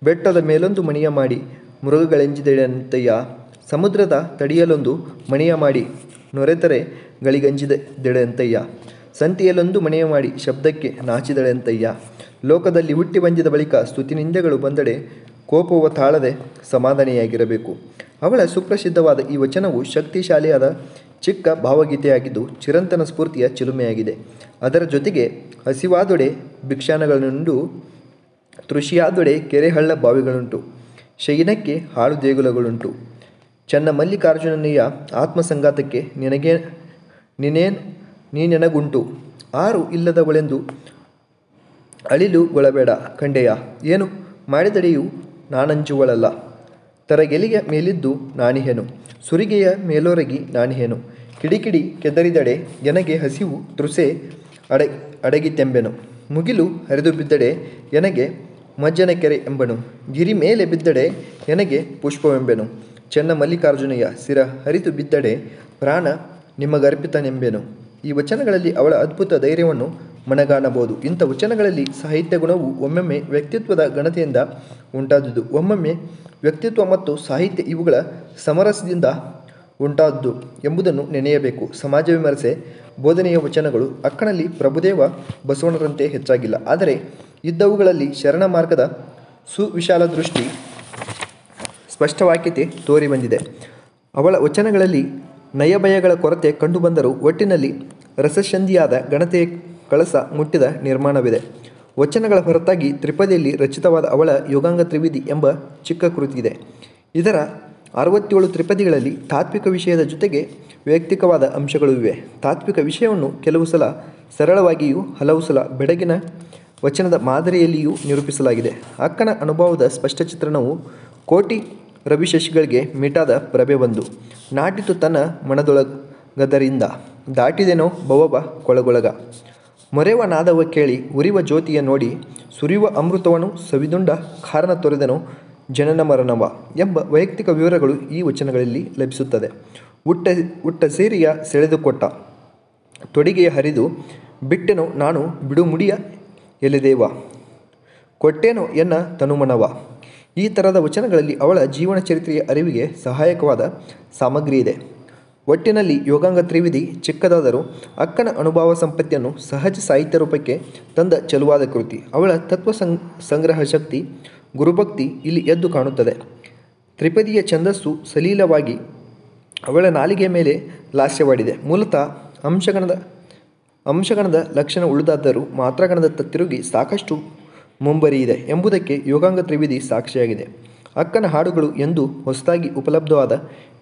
ಬೆಟ್ಟದ ಮೇಲೊಂದು ಮಣಿಯ ಮಾಡಿ ಮೃಗಗಳೆಂಜಿದೆಡೆಯಂತಯ್ಯ, ಸಮುದ್ರದ ತಡಿಯಲೊಂದು ಮಣಿಯ ಮಾಡಿ ನೊರೆತರೆ ಗಳಿಗಂಜಿದೆಡೆಯಂತಯ್ಯ, ಸಂತೆಯಲ್ಲೊಂದು ಮಣಿಯ ಮಾಡಿ ಶಬ್ದಕ್ಕೆ ನಾಚಿದಳೆಂತಯ್ಯ. ಲೋಕದಲ್ಲಿ ಹುಟ್ಟಿ ಬಂದಿದ ಬಳಿಕ ಸ್ತುತಿನಿಂದೆಗಳು ಬಂದಡೆ ಕೋಪವ ತಾಳದೆ ಸಮಾಧಾನಿಯಾಗಿರಬೇಕು. ಅವಳ ಸುಪ್ರಸಿದ್ಧವಾದ ಈ ವಚನವು ಶಕ್ತಿಶಾಲಿಯಾದ ಚಿಕ್ಕ ಭಾವಗೀತೆಯಾಗಿದ್ದು ಚಿರಂತನ ಸ್ಫೂರ್ತಿಯ ಚಿಲುಮೆಯಾಗಿದೆ. ಅದರ ಜೊತೆಗೆ ಹಸಿವಾದೊಡೆ ಭಿಕ್ಷಾನಗಳುಂಟು, ತೃಷಿಯಾದೊಡೆ ಕೆರೆಹಳ್ಳ ಬಾವಿಗಳುಂಟು, ಶಯನಕ್ಕೆ ಹಾಳು ದೇಗುಲಗಳುಂಟು. ಚನ್ನಮಲ್ಲಿಕಾರ್ಜುನನೆಯ ಆತ್ಮಸಂಗಾತಕ್ಕೆ ನೀನೆನಗುಂಟು. ಆರು ಇಲ್ಲದವಳೆಂದು ಅಳಿಲುಗೊಳ್ಳಬೇಡ ಕಂಡೆಯ, ಏನು ಮಾಡಿದಡೆಯೂ ನಾನಂಜುವಳಲ್ಲ. ತರಗೆಲೆಯ ಮೇಲಿದ್ದು ನಾಣಿಹೆನು, ಸುರಿಗೆಯ ಮೇಲೊರಗಿ ನಾಣಿಹೆನು. ಕಿಡಿಕಿಡಿ ಕೆದರಿದಡೆ ಎನಗೆ ಹಸಿವು ತೃಸೆ ಅಡಗಿತೆಂಬೆನು. ಮುಗಿಲು ಹರಿದು ಬಿದ್ದಡೆ ಎನಗೆ ಮಜ್ಜನ ಕೆರೆ ಎಂಬನು. ಗಿರಿ ಮೇಲೆ ಬಿದ್ದಡೆ ಎನಗೆ ಪುಷ್ಪವೆಂಬೆನು. ಚನ್ನಮಲ್ಲಿಕಾರ್ಜುನಯ್ಯ ಶಿರ ಹರಿದು ಬಿದ್ದಡೆ ಪ್ರಾಣ ನಿಮಗರ್ಪಿತನೆಂಬೆನು. ಈ ವಚನಗಳಲ್ಲಿ ಅವಳ ಅದ್ಭುತ ಧೈರ್ಯವನ್ನು ಮನಗಾಣಬಹುದು. ಇಂಥ ವಚನಗಳಲ್ಲಿ ಸಾಹಿತ್ಯ ಗುಣವು ಒಮ್ಮೊಮ್ಮೆ ವ್ಯಕ್ತಿತ್ವದ ಘನತೆಯಿಂದ ಉಂಟಾದುದು, ಒಮ್ಮೊಮ್ಮೆ ವ್ಯಕ್ತಿತ್ವ ಮತ್ತು ಸಾಹಿತ್ಯ ಇವುಗಳ ಸಮರಸದಿಂದ ಉಂಟಾದುದು ಎಂಬುದನ್ನು ನೆನೆಯಬೇಕು. ಸಮಾಜ ವಿಮರ್ಶೆ ಬೋಧನೆಯ ವಚನಗಳು ಅಕ್ಕನಲ್ಲಿ ಪ್ರಭುದೇವ ಬಸವಣ್ಣರಂತೆ ಹೆಚ್ಚಾಗಿಲ್ಲ, ಆದರೆ ಇದ್ದವುಗಳಲ್ಲಿ ಶರಣ ಮಾರ್ಗದ ಸುವಿಶಾಲ ದೃಷ್ಟಿ, ಸ್ಪಷ್ಟವಾಕ್ಯತೆ ತೋರಿ ಬಂದಿದೆ. ಅವಳ ವಚನಗಳಲ್ಲಿ ನಯಭಯಗಳ ಕೊರತೆ ಕಂಡುಬಂದರೂ ಒಟ್ಟಿನಲ್ಲಿ ರಸಸಂಧಿಯಾದ ಘನತೆಯ ಕಳಸ ಮುಟ್ಟಿದ ನಿರ್ಮಾಣವಿದೆ. ವಚನಗಳ ಹೊರತಾಗಿ ತ್ರಿಪದಿಯಲ್ಲಿ ರಚಿತವಾದ ಅವಳ ಯೋಗಾಂಗ ತ್ರಿವಿಧಿ ಎಂಬ ಚಿಕ್ಕ ಕೃತಿ ಇದೆ. ಇದರ 67 ತ್ರಿಪದಿಗಳಲ್ಲಿ ತಾತ್ವಿಕ ವಿಷಯದ ಜೊತೆಗೆ ವೈಯಕ್ತಿಕವಾದ ಅಂಶಗಳೂ ಇವೆ. ತಾತ್ವಿಕ ವಿಷಯವನ್ನು ಕೆಲವು ಸಲ ಸರಳವಾಗಿಯೂ ಹಲವು ಸಲ ಬೆಡಗಿನ ವಚನದ ಮಾದರಿಯಲ್ಲಿಯೂ ನಿರೂಪಿಸಲಾಗಿದೆ. ಅಕ್ಕನ ಅನುಭವದ ಸ್ಪಷ್ಟ ಚಿತ್ರಣವು ಕೋಟಿ ರವಿಶಶಿಗಳಿಗೆ ಮಿಟಾದ ಪ್ರಭೆ ಬಂದು ನಾಟಿತು ತನ್ನ ಮನದೊಳಗದರಿಂದ ದಾಟಿದೆನೋ ಬವವ ಕೊಳಗೊಳಗ ಮೊರೆವ ನಾದವ ಕೇಳಿ ಉರಿವ ಜ್ಯೋತಿಯ ನೋಡಿ ಸುರಿಯುವ ಅಮೃತವನು ಸವಿದುಂಡ ಕಾರಣ ತೊರೆದನು ಜನನ ಮರಣವ ಎಂಬ ವೈಯಕ್ತಿಕ ವಿವರಗಳು ಈ ವಚನಗಳಲ್ಲಿ ಲಭಿಸುತ್ತದೆ. ಉಟ್ಟ ಸೀರೆಯ ಸೆಳೆದುಕೊಟ್ಟ ತೊಡಿಗೆಯ ಹರಿದು ಬಿಟ್ಟೆನು ನಾನು ಬಿಡುಮುಡಿಯ ಎಲೆದೇವ ಕೊಟ್ಟೇನೋ ಎನ್ನ ತನುಮನವ. ಈ ಥರದ ವಚನಗಳಲ್ಲಿ ಅವಳ ಜೀವನ ಚರಿತ್ರೆಯ ಅರಿವಿಗೆ ಸಹಾಯಕವಾದ ಸಾಮಗ್ರಿ ಇದೆ. ಒಟ್ಟಿನಲ್ಲಿ ಯೋಗಾಂಗ ತ್ರಿವಿಧಿ ಚಿಕ್ಕದಾದರೂ ಅಕ್ಕನ ಅನುಭವ ಸಂಪತ್ತಿಯನ್ನು ಸಹಜ ಸಾಹಿತ್ಯ ರೂಪಕ್ಕೆ ತಂದ ಚೆಲುವಾದ ಕೃತಿ. ಅವಳ ತತ್ವ ಸಂಗ್ರಹ ಶಕ್ತಿ, ಗುರುಭಕ್ತಿ ಇಲ್ಲಿ ಎದ್ದು ಕಾಣುತ್ತದೆ. ತ್ರಿಪದಿಯ ಛಂದಸ್ಸು ಸಲೀಲವಾಗಿ ಅವಳ ನಾಲಿಗೆಯ ಮೇಲೆ ಲಾಸ್ಯವಾಡಿದೆ. ಮೂಲತಃ ಅಂಶಗಣದ ಲಕ್ಷಣ ಉಳಿದಾದರೂ ಮಾತ್ರಾಗಣದತ್ತ ತಿರುಗಿ ಸಾಕಷ್ಟು ಮುಂಬರಿಯಿದೆ ಎಂಬುದಕ್ಕೆ ಯೋಗಾಂಗ ತ್ರಿವಿಧಿ ಸಾಕ್ಷಿಯಾಗಿದೆ. ಅಕ್ಕನ ಹಾಡುಗಳು ಎಂದು ಹೊಸದಾಗಿ ಉಪಲಬ್ಧವಾದ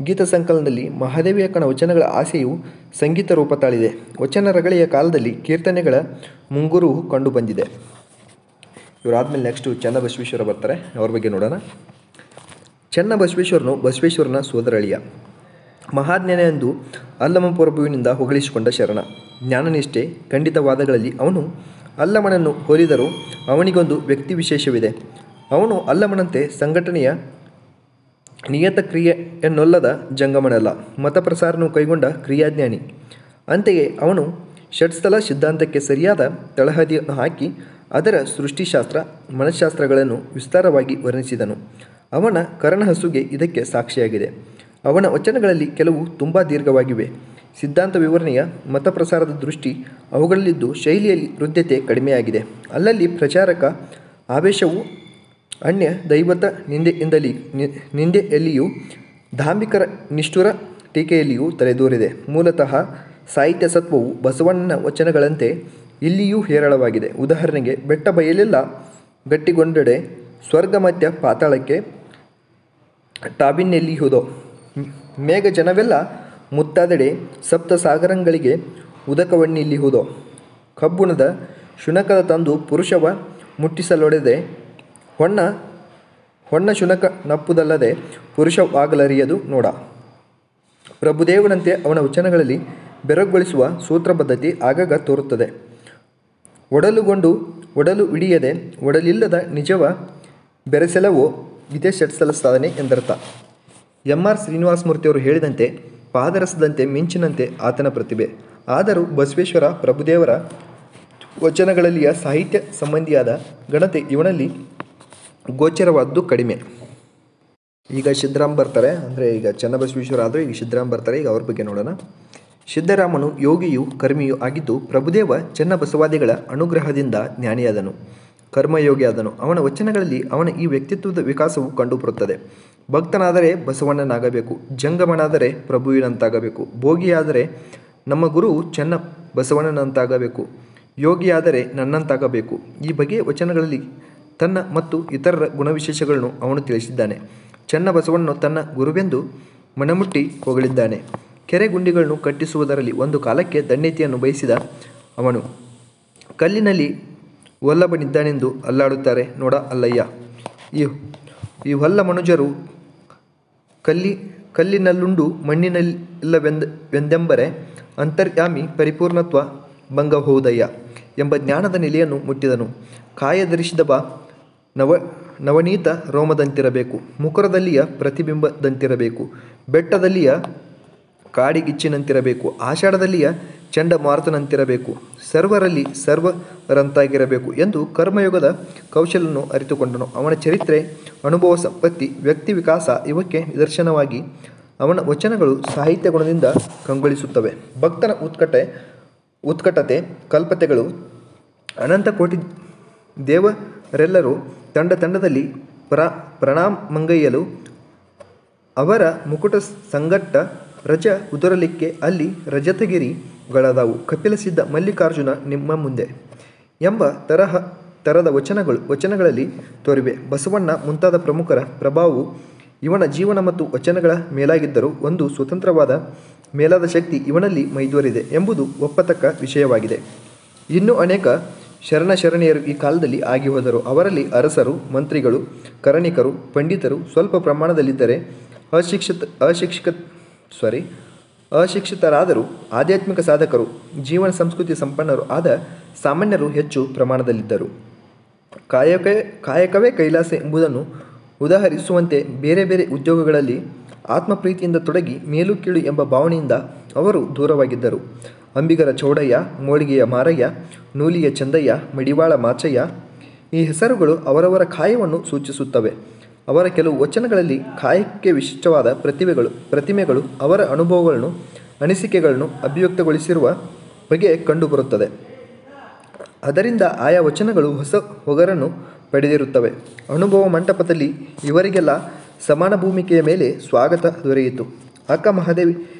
ಗೀತ ಸಂಕಲನದಲ್ಲಿ ಮಹಾದೇವಿ ಅಕ್ಕನ ವಚನಗಳ ಆಸೆಯು ಸಂಗೀತ ರೂಪ ತಾಳಿದೆ. ವಚನ ರಗಳೆಯ ಕಾಲದಲ್ಲಿ ಕೀರ್ತನೆಗಳ ಮುಂಗುರುವು ಕಂಡುಬಂದಿದೆ. ಇವರಾದಮೇಲೆ ನೆಕ್ಸ್ಟು ಚನ್ನಬಸವೇಶ್ವರ ಬರ್ತಾರೆ, ಅವ್ರ ಬಗ್ಗೆ ನೋಡೋಣ. ಚನ್ನಬಸವೇಶ್ವರನು ಬಸವೇಶ್ವರನ ಸೋದರಳಿಯ. ಮಹಾಜ್ಞಾನ ಎಂದು ಅಲ್ಲಮಪ್ರಭುವಿನಿಂದ ಹೊಗಳಿಸಿಕೊಂಡ ಶರಣ. ಜ್ಞಾನನಿಷ್ಠೆ ಖಂಡಿತವಾದಗಳಲ್ಲಿ ಅವನು ಅಲ್ಲಮನನ್ನು ಹೋಲಿದರೂ ಅವನಿಗೊಂದು ವ್ಯಕ್ತಿ ವಿಶೇಷವಿದೆ. ಅವನು ಅಲ್ಲಮನಂತೆ ಸಂಘಟನೆಯ ನಿಯತ ಕ್ರಿಯೆಯನ್ನೊಲ್ಲದ ಜಂಗಮನಲ್ಲ, ಮತಪ್ರಸಾರನು ಕೈಗೊಂಡ ಕ್ರಿಯಾಜ್ಞಾನಿ. ಅಂತೆಯೇ ಅವನು ಷಟ್ಸ್ಥಲ ಸಿದ್ಧಾಂತಕ್ಕೆ ಸರಿಯಾದ ತಳಹದಿಯನ್ನು ಹಾಕಿ ಅದರ ಸೃಷ್ಟಿಶಾಸ್ತ್ರ ಮನಃಶಾಸ್ತ್ರಗಳನ್ನು ವಿಸ್ತಾರವಾಗಿ ವರ್ಣಿಸಿದನು. ಅವನ ಕರ್ಣಹಸುಗೆ ಇದಕ್ಕೆ ಸಾಕ್ಷಿಯಾಗಿದೆ. ಅವನ ವಚನಗಳಲ್ಲಿ ಕೆಲವು ತುಂಬ ದೀರ್ಘವಾಗಿವೆ. ಸಿದ್ಧಾಂತ ವಿವರಣೆಯ ಮತಪ್ರಸಾರದ ದೃಷ್ಟಿ ಅವುಗಳಲ್ಲಿದ್ದು ಶೈಲಿಯಲ್ಲಿ ಹೃದ್ಯತೆ ಕಡಿಮೆಯಾಗಿದೆ. ಅಲ್ಲಲ್ಲಿ ಪ್ರಚಾರಕ ಆವೇಶವು ಅನ್ಯ ದೈವತ ನಿಂದೆಯಲ್ಲಿಯೂ ಧಾಂಬಿಕರ ನಿಷ್ಠುರ ಟೀಕೆಯಲ್ಲಿಯೂ ತಲೆದೋರಿದೆ. ಮೂಲತಃ ಸಾಹಿತ್ಯ ಸತ್ವವು ಬಸವಣ್ಣನ ವಚನಗಳಂತೆ ಇಲ್ಲಿಯೂ ಹೇರಳವಾಗಿದೆ. ಉದಾಹರಣೆಗೆ, ಬೆಟ್ಟ ಬಯಲೆಲ್ಲ ಗಟ್ಟಿಗೊಂಡೆಡೆ ಸ್ವರ್ಗ ಮಧ್ಯ ಪಾತಾಳಕ್ಕೆ ಟಾಬಿನೆಲ್ಲಿಹುದೋ, ಮೇಘ ಜನವೆಲ್ಲ ಮುತ್ತಾದೆಡೆ ಸಪ್ತ ಸಾಗರಂಗಳಿಗೆ ಉದಕವನ್ನಿಲ್ಲಿಹುದೋ, ಕಬ್ಬುಣದ ಶುನಕದ ತಂದು ಪುರುಷವ ಮುಟ್ಟಿಸಲೊಡೆದೆ ಹೊನ್ನ ಶುನಕ ನಪ್ಪುದಲ್ಲದೆ ಪುರುಷವಾಗಲರಿಯದು ನೋಡ. ಪ್ರಭುದೇವನಂತೆ ಅವನ ವಚನಗಳಲ್ಲಿ ಬೆರಗುಗೊಳಿಸುವ ಸೂತ್ರಬದ್ಧತೆ ಆಗಾಗ ತೋರುತ್ತದೆ. ಒಡಲುಗೊಂಡು ಒಡಲು ಹಿಡಿಯದೆ ಒಡಲಿಲ್ಲದ ನಿಜವ ಬೆರೆಸೆಲವೋ ಇದೇ ಷಟ್ಸ್ಥಲ ಸಾಧನೆ ಎಂದರ್ಥ. ಎಂ.ಆರ್. ಶ್ರೀನಿವಾಸಮೂರ್ತಿಯವರು ಹೇಳಿದಂತೆ ಪಾದರಸದಂತೆ ಮಿಂಚಿನಂತೆ ಆತನ ಪ್ರತಿಭೆ. ಆದರೂ ಬಸವೇಶ್ವರ ಪ್ರಭುದೇವರ ವಚನಗಳಲ್ಲಿಯ ಸಾಹಿತ್ಯ ಸಂಬಂಧಿಯಾದ ಘನತೆ ಇವನಲ್ಲಿ ಗೋಚರವಾದ್ದು ಕಡಿಮೆ. ಈಗ ಸಿದ್ದರಾಮ್ ಬರ್ತಾರೆ, ಅಂದರೆ ಈಗ ಚನ್ನಬಸವೇಶ್ವರ ಆದರೆ ಈಗ ಸಿದ್ದರಾಮ್ ಬರ್ತಾರೆ. ಈಗ ಅವ್ರ ಬಗ್ಗೆ ನೋಡೋಣ. ಸಿದ್ದರಾಮನು ಯೋಗಿಯೂ ಕರ್ಮಿಯೂ ಆಗಿದ್ದು ಪ್ರಭುದೇವ ಚನ್ನಬಸವಾದಿಗಳ ಅನುಗ್ರಹದಿಂದ ಜ್ಞಾನಿಯಾದನು, ಕರ್ಮಯೋಗಿಯಾದನು. ಅವನ ವಚನಗಳಲ್ಲಿ ಅವನ ಈ ವ್ಯಕ್ತಿತ್ವದ ವಿಕಾಸವು ಕಂಡುಬರುತ್ತದೆ. ಭಕ್ತನಾದರೆ ಬಸವಣ್ಣನಾಗಬೇಕು, ಜಂಗಮನಾದರೆ ಪ್ರಭುವಿನಂತಾಗಬೇಕು, ಭೋಗಿಯಾದರೆ ನಮ್ಮ ಗುರು ಚನ್ನ ಬಸವಣ್ಣನಂತಾಗಬೇಕು, ಯೋಗಿಯಾದರೆ ನನ್ನಂತಾಗಬೇಕು. ಈ ಬಗೆಯ ವಚನಗಳಲ್ಲಿ ತನ್ನ ಮತ್ತು ಇತರರ ಗುಣವಿಶೇಷಗಳನ್ನು ಅವನು ತಿಳಿಸಿದ್ದಾನೆ. ಚನ್ನಬಸವಣ್ಣನು ತನ್ನ ಗುರುವೆಂದು ಮನಮುಟ್ಟಿ ಹೊಗಳಿದ್ದಾನೆ. ಕೆರೆ ಗುಂಡಿಗಳನ್ನು ಕಟ್ಟಿಸುವುದರಲ್ಲಿ ಒಂದು ಕಾಲಕ್ಕೆ ದಂಡೆತಿಯನ್ನು ಬಯಸಿದ ಅವನು ಕಲ್ಲಿನಲ್ಲಿ ವಲ್ಲಭನಿದ್ದಾನೆಂದು ಅಲ್ಲಾಡುತ್ತಾರೆ ನೋಡ ಅಲ್ಲಯ್ಯ. ಈ ಹೊಲ್ಲ ಮನುಜರು ಕಲ್ಲಿನಲ್ಲುಂಡು ಮಣ್ಣಿನಲ್ಲವೆಂದೆಂಬರೆ ಅಂತರ್ಯಾಮಿ ಪರಿಪೂರ್ಣತ್ವ ಭಂಗಬಹುದಯ್ಯ ಎಂಬ ಜ್ಞಾನದ ನೆಲೆಯನ್ನು ಮುಟ್ಟಿದನು. ಕಾಯ ಧರಿಸಿದವ ನವನೀತ ರೋಮದಂತಿರಬೇಕು, ಮುಕುರದಲ್ಲಿಯ ಪ್ರತಿಬಿಂಬದಂತಿರಬೇಕು, ಬೆಟ್ಟದಲ್ಲಿಯ ಕಾಡಿಗಿಚ್ಚಿನಂತಿರಬೇಕು, ಆಷಾಢದಲ್ಲಿಯ ಚಂಡಮಾರುತನಂತಿರಬೇಕು, ಸರ್ವರಲ್ಲಿ ಸರ್ವರಂತಾಗಿರಬೇಕು ಎಂದು ಕರ್ಮಯೋಗದ ಕೌಶಲವನ್ನು ಅರಿತುಕೊಂಡನು. ಅವನ ಚರಿತ್ರೆ, ಅನುಭವ ಸಂಪತ್ತಿ, ವ್ಯಕ್ತಿ ವಿಕಾಸ ಇವಕ್ಕೆ ನಿದರ್ಶನವಾಗಿ ಅವನ ವಚನಗಳು ಸಾಹಿತ್ಯ ಗುಣದಿಂದ ಕಂಗೊಳಿಸುತ್ತವೆ. ಭಕ್ತನ ಉತ್ಕಟತೆ, ಕಲ್ಪತೆಗಳು, ಅನಂತ ಕೋಟಿ ದೇವರೆಲ್ಲರೂ ತಂಡದಲ್ಲಿ ಪ್ರಣಾಮಂಗೈಯಲು ಅವರ ಮುಕುಟ ಸಂಗಟ್ಟ ರಜ ಉದುರಲಿಕ್ಕೆ ಅಲ್ಲಿ ರಜತಗಿರಿಗಳಾದವು. ಕಪಿಲ ಸಿದ್ಧ ಮಲ್ಲಿಕಾರ್ಜುನ ನಿಮ್ಮ ಮುಂದೆ ಎಂಬ ತರದ ವಚನಗಳಲ್ಲಿ ತೋರಿವೆ. ಬಸವಣ್ಣ ಮುಂತಾದ ಪ್ರಮುಖರ ಪ್ರಭಾವವು ಇವನ ಜೀವನ ಮತ್ತು ವಚನಗಳ ಮೇಲಾಗಿದ್ದರೂ ಒಂದು ಸ್ವತಂತ್ರವಾದ ಮೇಲಾದ ಶಕ್ತಿ ಇವನಲ್ಲಿ ಮೈದೂರಿದೆ ಎಂಬುದು ಒಪ್ಪತಕ್ಕ ವಿಷಯವಾಗಿದೆ. ಇನ್ನೂ ಅನೇಕ ಶರಣೆಯರು ಈ ಕಾಲದಲ್ಲಿ ಆಗಿ ಹೋದರು. ಅವರಲ್ಲಿ ಅರಸರು, ಮಂತ್ರಿಗಳು, ಕರಣಿಕರು, ಪಂಡಿತರು ಸ್ವಲ್ಪ ಪ್ರಮಾಣದಲ್ಲಿದ್ದರೆ ಅಶಿಕ್ಷಿತರಾದರೂ ಆಧ್ಯಾತ್ಮಿಕ ಸಾಧಕರು, ಜೀವನ ಸಂಸ್ಕೃತಿ ಸಂಪನ್ನರು ಆದ ಸಾಮಾನ್ಯರು ಹೆಚ್ಚು ಪ್ರಮಾಣದಲ್ಲಿದ್ದರು. ಕಾಯಕವೇ ಕೈಲಾಸ ಎಂಬುದನ್ನು ಉದಾಹರಿಸುವಂತೆ ಬೇರೆ ಬೇರೆ ಉದ್ಯೋಗಗಳಲ್ಲಿ ಆತ್ಮಪ್ರೀತಿಯಿಂದ ತೊಡಗಿ ಮೇಲು ಕೀಳು ಎಂಬ ಭಾವನೆಯಿಂದ ಅವರು ದೂರವಾಗಿದ್ದರು. ಅಂಬಿಗರ ಚೌಡಯ್ಯ, ಮೋಳಿಗೆಯ ಮಾರಯ್ಯ, ನೂಲಿಯ ಚಂದಯ್ಯ, ಮಡಿವಾಳ ಮಾಚಯ್ಯ ಈ ಹೆಸರುಗಳು ಅವರವರ ಕಾಯವನ್ನು ಸೂಚಿಸುತ್ತವೆ. ಅವರ ಕೆಲವು ವಚನಗಳಲ್ಲಿ ಕಾಯಕ್ಕೆ ವಿಶಿಷ್ಟವಾದ ಪ್ರತಿಮೆಗಳು ಅವರ ಅನುಭವಗಳನ್ನು, ಅನಿಸಿಕೆಗಳನ್ನು ಅಭಿವ್ಯಕ್ತಗೊಳಿಸಿರುವ ಬಗೆ ಕಂಡುಬರುತ್ತದೆ. ಅದರಿಂದ ಆಯಾ ವಚನಗಳು ಹೊಸ ಹೊಗರನ್ನು ಪಡೆದಿರುತ್ತವೆ. ಅನುಭವ ಮಂಟಪದಲ್ಲಿ ಇವರಿಗೆಲ್ಲ ಸಮಾನ ಭೂಮಿಕೆಯ ಮೇಲೆ ಸ್ವಾಗತ ದೊರೆಯಿತು. ಅಕ್ಕ ಮಹಾದೇವಿ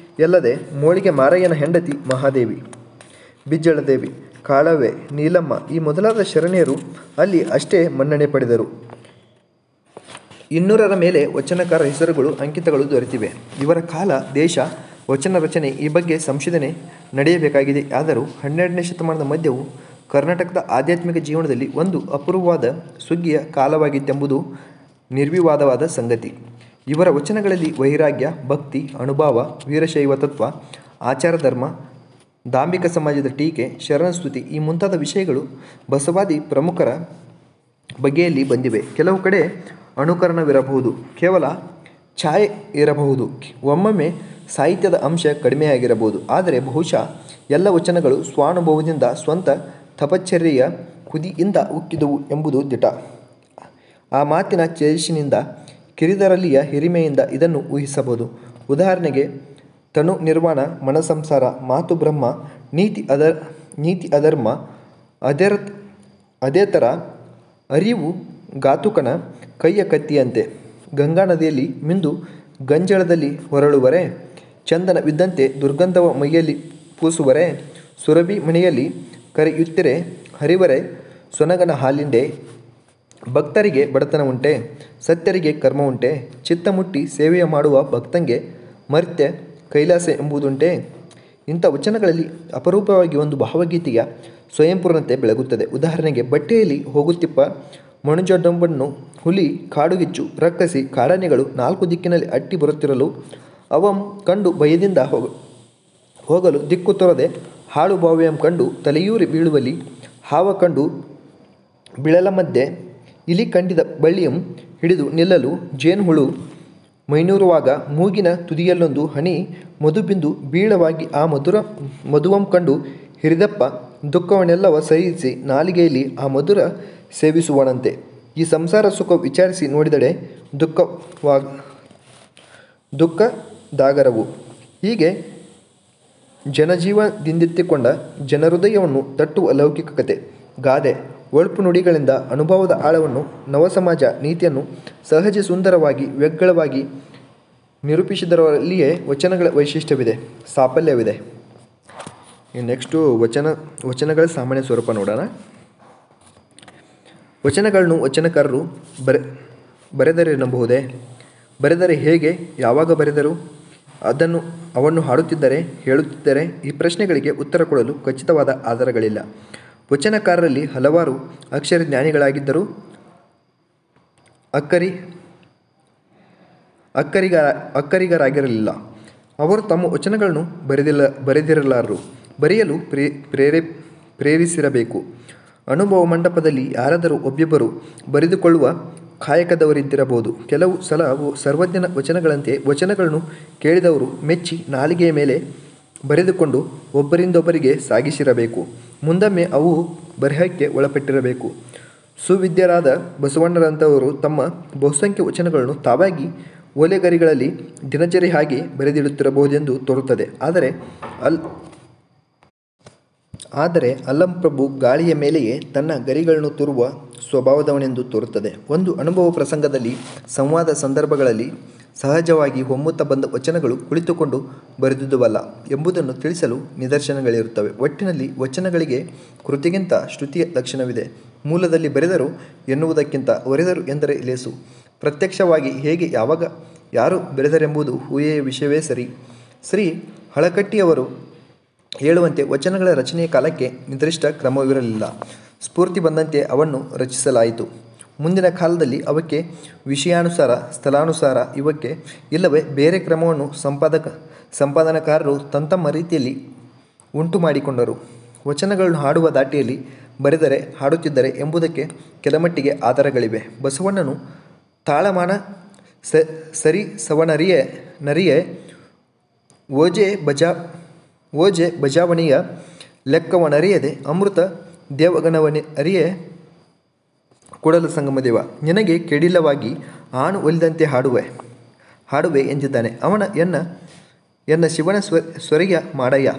ಎಲ್ಲದೆ ಮೋಳಿಗೆ ಮಾರಯ್ಯನ ಹೆಂಡತಿ ಮಹಾದೇವಿ, ಬಿಜ್ಜಳದೇವಿ, ಕಾಳವ್ವೆ, ನೀಲಮ್ಮ ಈ ಮೊದಲಾದ ಶರಣೆಯರು ಅಲ್ಲಿ ಅಷ್ಟೇ ಮನ್ನಣೆ ಪಡೆದರು. 200ರ ಮೇಲೆ ವಚನಕಾರ ಹೆಸರುಗಳು, ಅಂಕಿತಗಳು ದೊರೆತಿವೆ. ಇವರ ಕಾಲ, ದೇಶ, ವಚನ ರಚನೆ ಈ ಬಗ್ಗೆ ಸಂಶೋಧನೆ ನಡೆಯಬೇಕಾಗಿದೆ. ಆದರೂ 12ನೇ ಶತಮಾನದ ಮಧ್ಯವು ಕರ್ನಾಟಕದ ಆಧ್ಯಾತ್ಮಿಕ ಜೀವನದಲ್ಲಿ ಒಂದು ಅಪೂರ್ವವಾದ ಸುಗ್ಗಿಯ ಕಾಲವಾಗಿತ್ತೆಂಬುದು ನಿರ್ವಿವಾದವಾದ ಸಂಗತಿ. ಇವರ ವಚನಗಳಲ್ಲಿ ವೈರಾಗ್ಯ, ಭಕ್ತಿ, ಅನುಭವ, ವೀರಶೈವ ತತ್ವ, ಆಚಾರ ಧರ್ಮ, ದಾಂಭಿಕ ಸಮಾಜದ ಟೀಕೆ, ಶರಣಸ್ತುತಿ ಈ ಮುಂತಾದ ವಿಷಯಗಳು ಬಸವಾದಿ ಪ್ರಮುಖರ ಬಗೆಯಲ್ಲಿ ಬಂದಿವೆ. ಕೆಲವು ಕಡೆ ಅನುಕರಣವಿರಬಹುದು, ಕೇವಲ ಛಾಯೆ ಇರಬಹುದು, ಒಮ್ಮೊಮ್ಮೆ ಸಾಹಿತ್ಯದ ಅಂಶ ಕಡಿಮೆಯಾಗಿರಬಹುದು. ಆದರೆ ಬಹುಶಃ ಎಲ್ಲ ವಚನಗಳು ಸ್ವಾನುಭವದಿಂದ, ಸ್ವಂತ ತಪಶ್ಚರ್ಯೆಯ ಕುದಿಯಿಂದ ಉಕ್ಕಿದುವು ಎಂಬುದು ದಿಟ. ಆ ಮಾತಿನ ಛೇದಸ್ಸಿನಿಂದ, ಕಿರಿದರಲ್ಲಿಯ ಹಿರಿಮೆಯಿಂದ ಇದನ್ನು ಊಹಿಸಬಹುದು. ಉದಾಹರಣೆಗೆ ತನು ನಿರ್ವಾಣ, ಮನಸಂಸಾರ, ಮಾತು ಬ್ರಹ್ಮ, ನೀತಿ ಅಧರ್ಮ, ಅದೇತರ, ಅರಿವು ಘಾತುಕನ ಕೈಯ ಕತ್ತಿಯಂತೆ, ಗಂಗಾ ನದಿಯಲ್ಲಿ ಮಿಂದು ಗಂಜಳದಲ್ಲಿ ಹೊರಳುವರೆ, ಚಂದನವಿದ್ದಂತೆ ದುರ್ಗಂಧವ ಮೈಯಲ್ಲಿ ಪೂಸುವರೆ, ಸುರಭಿ ಮನೆಯಲ್ಲಿ ಕರೆಯುತ್ತಿರೆ ಹರಿವರೆ ಸೊನಗನ ಹಾಲಿಂಡೆ, ಭಕ್ತರಿಗೆ ಬಡತನ ಉಂಟೆ, ಸತ್ಯರಿಗೆ ಕರ್ಮ ಉಂಟೆ, ಚಿತ್ತ ಮುಟ್ಟಿ ಸೇವೆಯ ಮಾಡುವ ಭಕ್ತಂಗೆ ಮರ್ತ್ಯ ಕೈಲಾಸ ಎಂಬುದುಂಟೆ. ಇಂಥ ವಚನಗಳಲ್ಲಿ ಅಪರೂಪವಾಗಿ ಒಂದು ಭಾವಗೀತೆಯ ಸ್ವಯಂಪೂರ್ಣತೆ ಬೆಳಗುತ್ತದೆ. ಉದಾಹರಣೆಗೆ, ಬಟ್ಟೆಯಲ್ಲಿ ಹೋಗುತ್ತಿಪ್ಪ ಮಣುಜೊಡ್ಡೊಬ್ಬನ್ನು ಹುಲಿ, ಕಾಡುಗಿಚ್ಚು, ರಕ್ಕಸಿ, ಕಾಡಾನೆಗಳು 4 ದಿಕ್ಕಿನಲ್ಲಿ ಅಟ್ಟಿ ಬರುತ್ತಿರಲು ಅವಂ ಕಂಡು ಭಯದಿಂದ ಹೋಗಲು ದಿಕ್ಕು ತೋರದೆ, ಹಾಳು ಬಾವಿಯಂ ಕಂಡು ತಲೆಯೂರಿ ಬೀಳುವಲ್ಲಿ, ಹಾವ ಕಂಡು ಬಿಳಲ ಮಧ್ಯೆ, ಇಲಿ ಕಂಡಿದ ಬಳ್ಳಿಯಂ ಹಿಡಿದು ನಿಲ್ಲಲು, ಜೇನುಹುಳು ಮೈನೂರುವಾಗ ಮೂಗಿನ ತುದಿಯಲ್ಲೊಂದು ಹನಿ ಮಧುಬಿಂದು ಬೀಳವಾಗಿ ಆ ಮಧುವಂ ಕಂಡು ಹಿರಿದಪ್ಪ ದುಃಖವನ್ನೆಲ್ಲವ ಸಹಿಸಿ ನಾಲಿಗೆಯಲ್ಲಿ ಆ ಮಧುರ ಸೇವಿಸುವನಂತೆ. ಈ ಸಂಸಾರ ಸುಖ ವಿಚಾರಿಸಿ ನೋಡಿದಡೆ ದುಃಖದಾಗರವು. ಹೀಗೆ ಜನಜೀವದಿಂದೆತ್ತಿಕೊಂಡ ಜನಹೃದಯವನ್ನು ತಟ್ಟುವ ಲೌಕಿಕ ಕತೆ, ಗಾದೆ, ಒಳ್ಪು ನುಡಿಗಳಿಂದ ಅನುಭವದ ಆಳವನ್ನು, ನವಸಮಾಜ ನೀತಿಯನ್ನು ಸಹಜ ಸುಂದರವಾಗಿ ವ್ಯಗ್ಗಳವಾಗಿ ನಿರೂಪಿಸಿದರಲ್ಲಿಯೇ ವಚನಗಳ ವೈಶಿಷ್ಟ್ಯವಿದೆ, ಸಾಫಲ್ಯವಿದೆ. ನೆಕ್ಸ್ಟು ವಚನಗಳ ಸಾಮಾನ್ಯ ಸ್ವರೂಪ ನೋಡೋಣ. ವಚನಗಳನ್ನು ವಚನಕಾರರು ಬರೆದರೆನ್ನಬಹುದೇ? ಬರೆದರೆ ಹೇಗೆ? ಯಾವಾಗ ಬರೆದರು? ಅವನ್ನು ಹಾಡುತ್ತಿದ್ದರೆ, ಹೇಳುತ್ತಿದ್ದರೆ? ಈ ಪ್ರಶ್ನೆಗಳಿಗೆ ಉತ್ತರ ಕೊಡಲು ಖಚಿತವಾದ ಆಧಾರಗಳಿಲ್ಲ. ವಚನಕಾರರಲ್ಲಿ ಹಲವಾರು ಅಕ್ಷರಜ್ಞಾನಿಗಳಾಗಿದ್ದರೂ ಅಕ್ಕರಿಗರಾಗಿರಲಿಲ್ಲ. ಅವರು ತಮ್ಮ ವಚನಗಳನ್ನು ಬರೆದಿರಲಾರರು. ಬರೆಯಲು ಪ್ರೇರಿಸಿರಬೇಕು. ಅನುಭವ ಮಂಟಪದಲ್ಲಿ ಯಾರಾದರೂ ಒಬ್ಬಿಬ್ಬರು ಬರೆದುಕೊಳ್ಳುವ ಕಾಯಕದವರಿದ್ದಿರಬಹುದು. ಕೆಲವು ಸಲ ಸರ್ವಜ್ಞನ ವಚನಗಳಂತೆ ವಚನಗಳನ್ನು ಕೇಳಿದವರು ಮೆಚ್ಚಿ ನಾಲಿಗೆಯ ಮೇಲೆ ಬರೆದುಕೊಂಡು ಒಬ್ಬರಿಂದೊಬ್ಬರಿಗೆ ಸಾಗಿಸಿರಬೇಕು. ಮುಂದೊಮ್ಮೆ ಅವು ಬರೆಹಕ್ಕೆ ಒಳಪಟ್ಟಿರಬೇಕು. ಸುವಿದ್ಯರಾದ ಬಸವಣ್ಣರಂಥವರು ತಮ್ಮ ಬಹುಸಂಖ್ಯೆ ವಚನಗಳನ್ನು ತಾವಾಗಿ ಓಲೆಗರಿಗಳಲ್ಲಿ ದಿನಚರಿ ಹಾಗೆ ಬರೆದಿಡುತ್ತಿರಬಹುದೆಂದು ತೋರುತ್ತದೆ. ಆದರೆ ಅಲ್ಲಂಪ್ರಭು ಗಾಳಿಯ ಮೇಲೆಯೇ ತನ್ನ ಗರಿಗಳನ್ನು ತೂರುವ ಸ್ವಭಾವದವನೆಂದು ತೋರುತ್ತದೆ. ಒಂದು ಅನುಭವ ಪ್ರಸಂಗದಲ್ಲಿ, ಸಂವಾದ ಸಂದರ್ಭಗಳಲ್ಲಿ ಸಹಜವಾಗಿ ಹೊಮ್ಮುತ್ತಾ ಬಂದ ವಚನಗಳು ಕುಳಿತುಕೊಂಡು ಬರೆದುದುವಲ್ಲ ಎಂಬುದನ್ನು ತಿಳಿಸಲು ನಿದರ್ಶನಗಳಿರುತ್ತವೆ. ಒಟ್ಟಿನಲ್ಲಿ ವಚನಗಳಿಗೆ ಕೃತಿಗಿಂತ ಶ್ರುತಿಯ ಲಕ್ಷಣವಿದೆ. ಮೂಲದಲ್ಲಿ ಬರೆದರು ಎನ್ನುವುದಕ್ಕಿಂತ ಒರೆದರು ಎಂದರೆ ಲೇಸು. ಪ್ರತ್ಯಕ್ಷವಾಗಿ ಹೇಗೆ, ಯಾವಾಗ, ಯಾರು ಬರೆದರೆಂಬುದು ಊಹೆಯ ವಿಷಯವೇ ಸರಿ. ಶ್ರೀ ಹಳಕಟ್ಟಿಯವರು ಹೇಳುವಂತೆ ವಚನಗಳ ರಚನೆಯ ಕಾಲಕ್ಕೆ ನಿರ್ದಿಷ್ಟ ಕ್ರಮವಿರಲಿಲ್ಲ. ಸ್ಫೂರ್ತಿ ಬಂದಂತೆ ಅವನ್ನು ರಚಿಸಲಾಯಿತು. ಮುಂದಿನ ಕಾಲದಲ್ಲಿ ಅವಕ್ಕೆ ವಿಷಯಾನುಸಾರ, ಸ್ಥಳಾನುಸಾರ ಇವಕ್ಕೆ ಇಲ್ಲವೇ ಬೇರೆ ಕ್ರಮವನ್ನು ಸಂಪಾದನಕಾರರು ತಮ್ಮ ರೀತಿಯಲ್ಲಿ ಉಂಟು ಮಾಡಿಕೊಂಡರು. ವಚನಗಳನ್ನು ಹಾಡುವ ದಾಟಿಯಲ್ಲಿ ಬರೆದರೆ, ಹಾಡುತ್ತಿದ್ದರೆ ಎಂಬುದಕ್ಕೆ ಕೆಲಮಟ್ಟಿಗೆ ಆಧಾರಗಳಿವೆ. ಬಸವಣ್ಣನು ತಾಳಮಾನ ಸರಿ ಸವನರಿಯೇ ಓಜೆ ಬಜಾವಣೆಯ ಲೆಕ್ಕವನರಿಯದೆ ಅಮೃತ ದೇವಗಣವನರಿಯೇ ಕೂಡಲ ಸಂಗಮದೇವ ನಿನಗೆ ಕೆಡಿಲವಾಗಿ ಆಣು ಒಲಿದಂತೆ ಹಾಡುವೆ ಎಂದಿದ್ದಾನೆ. ಅವನ ಎನ್ನ ಶಿವನ ಸ್ವರೆಯ ಮಾಡಯ್ಯ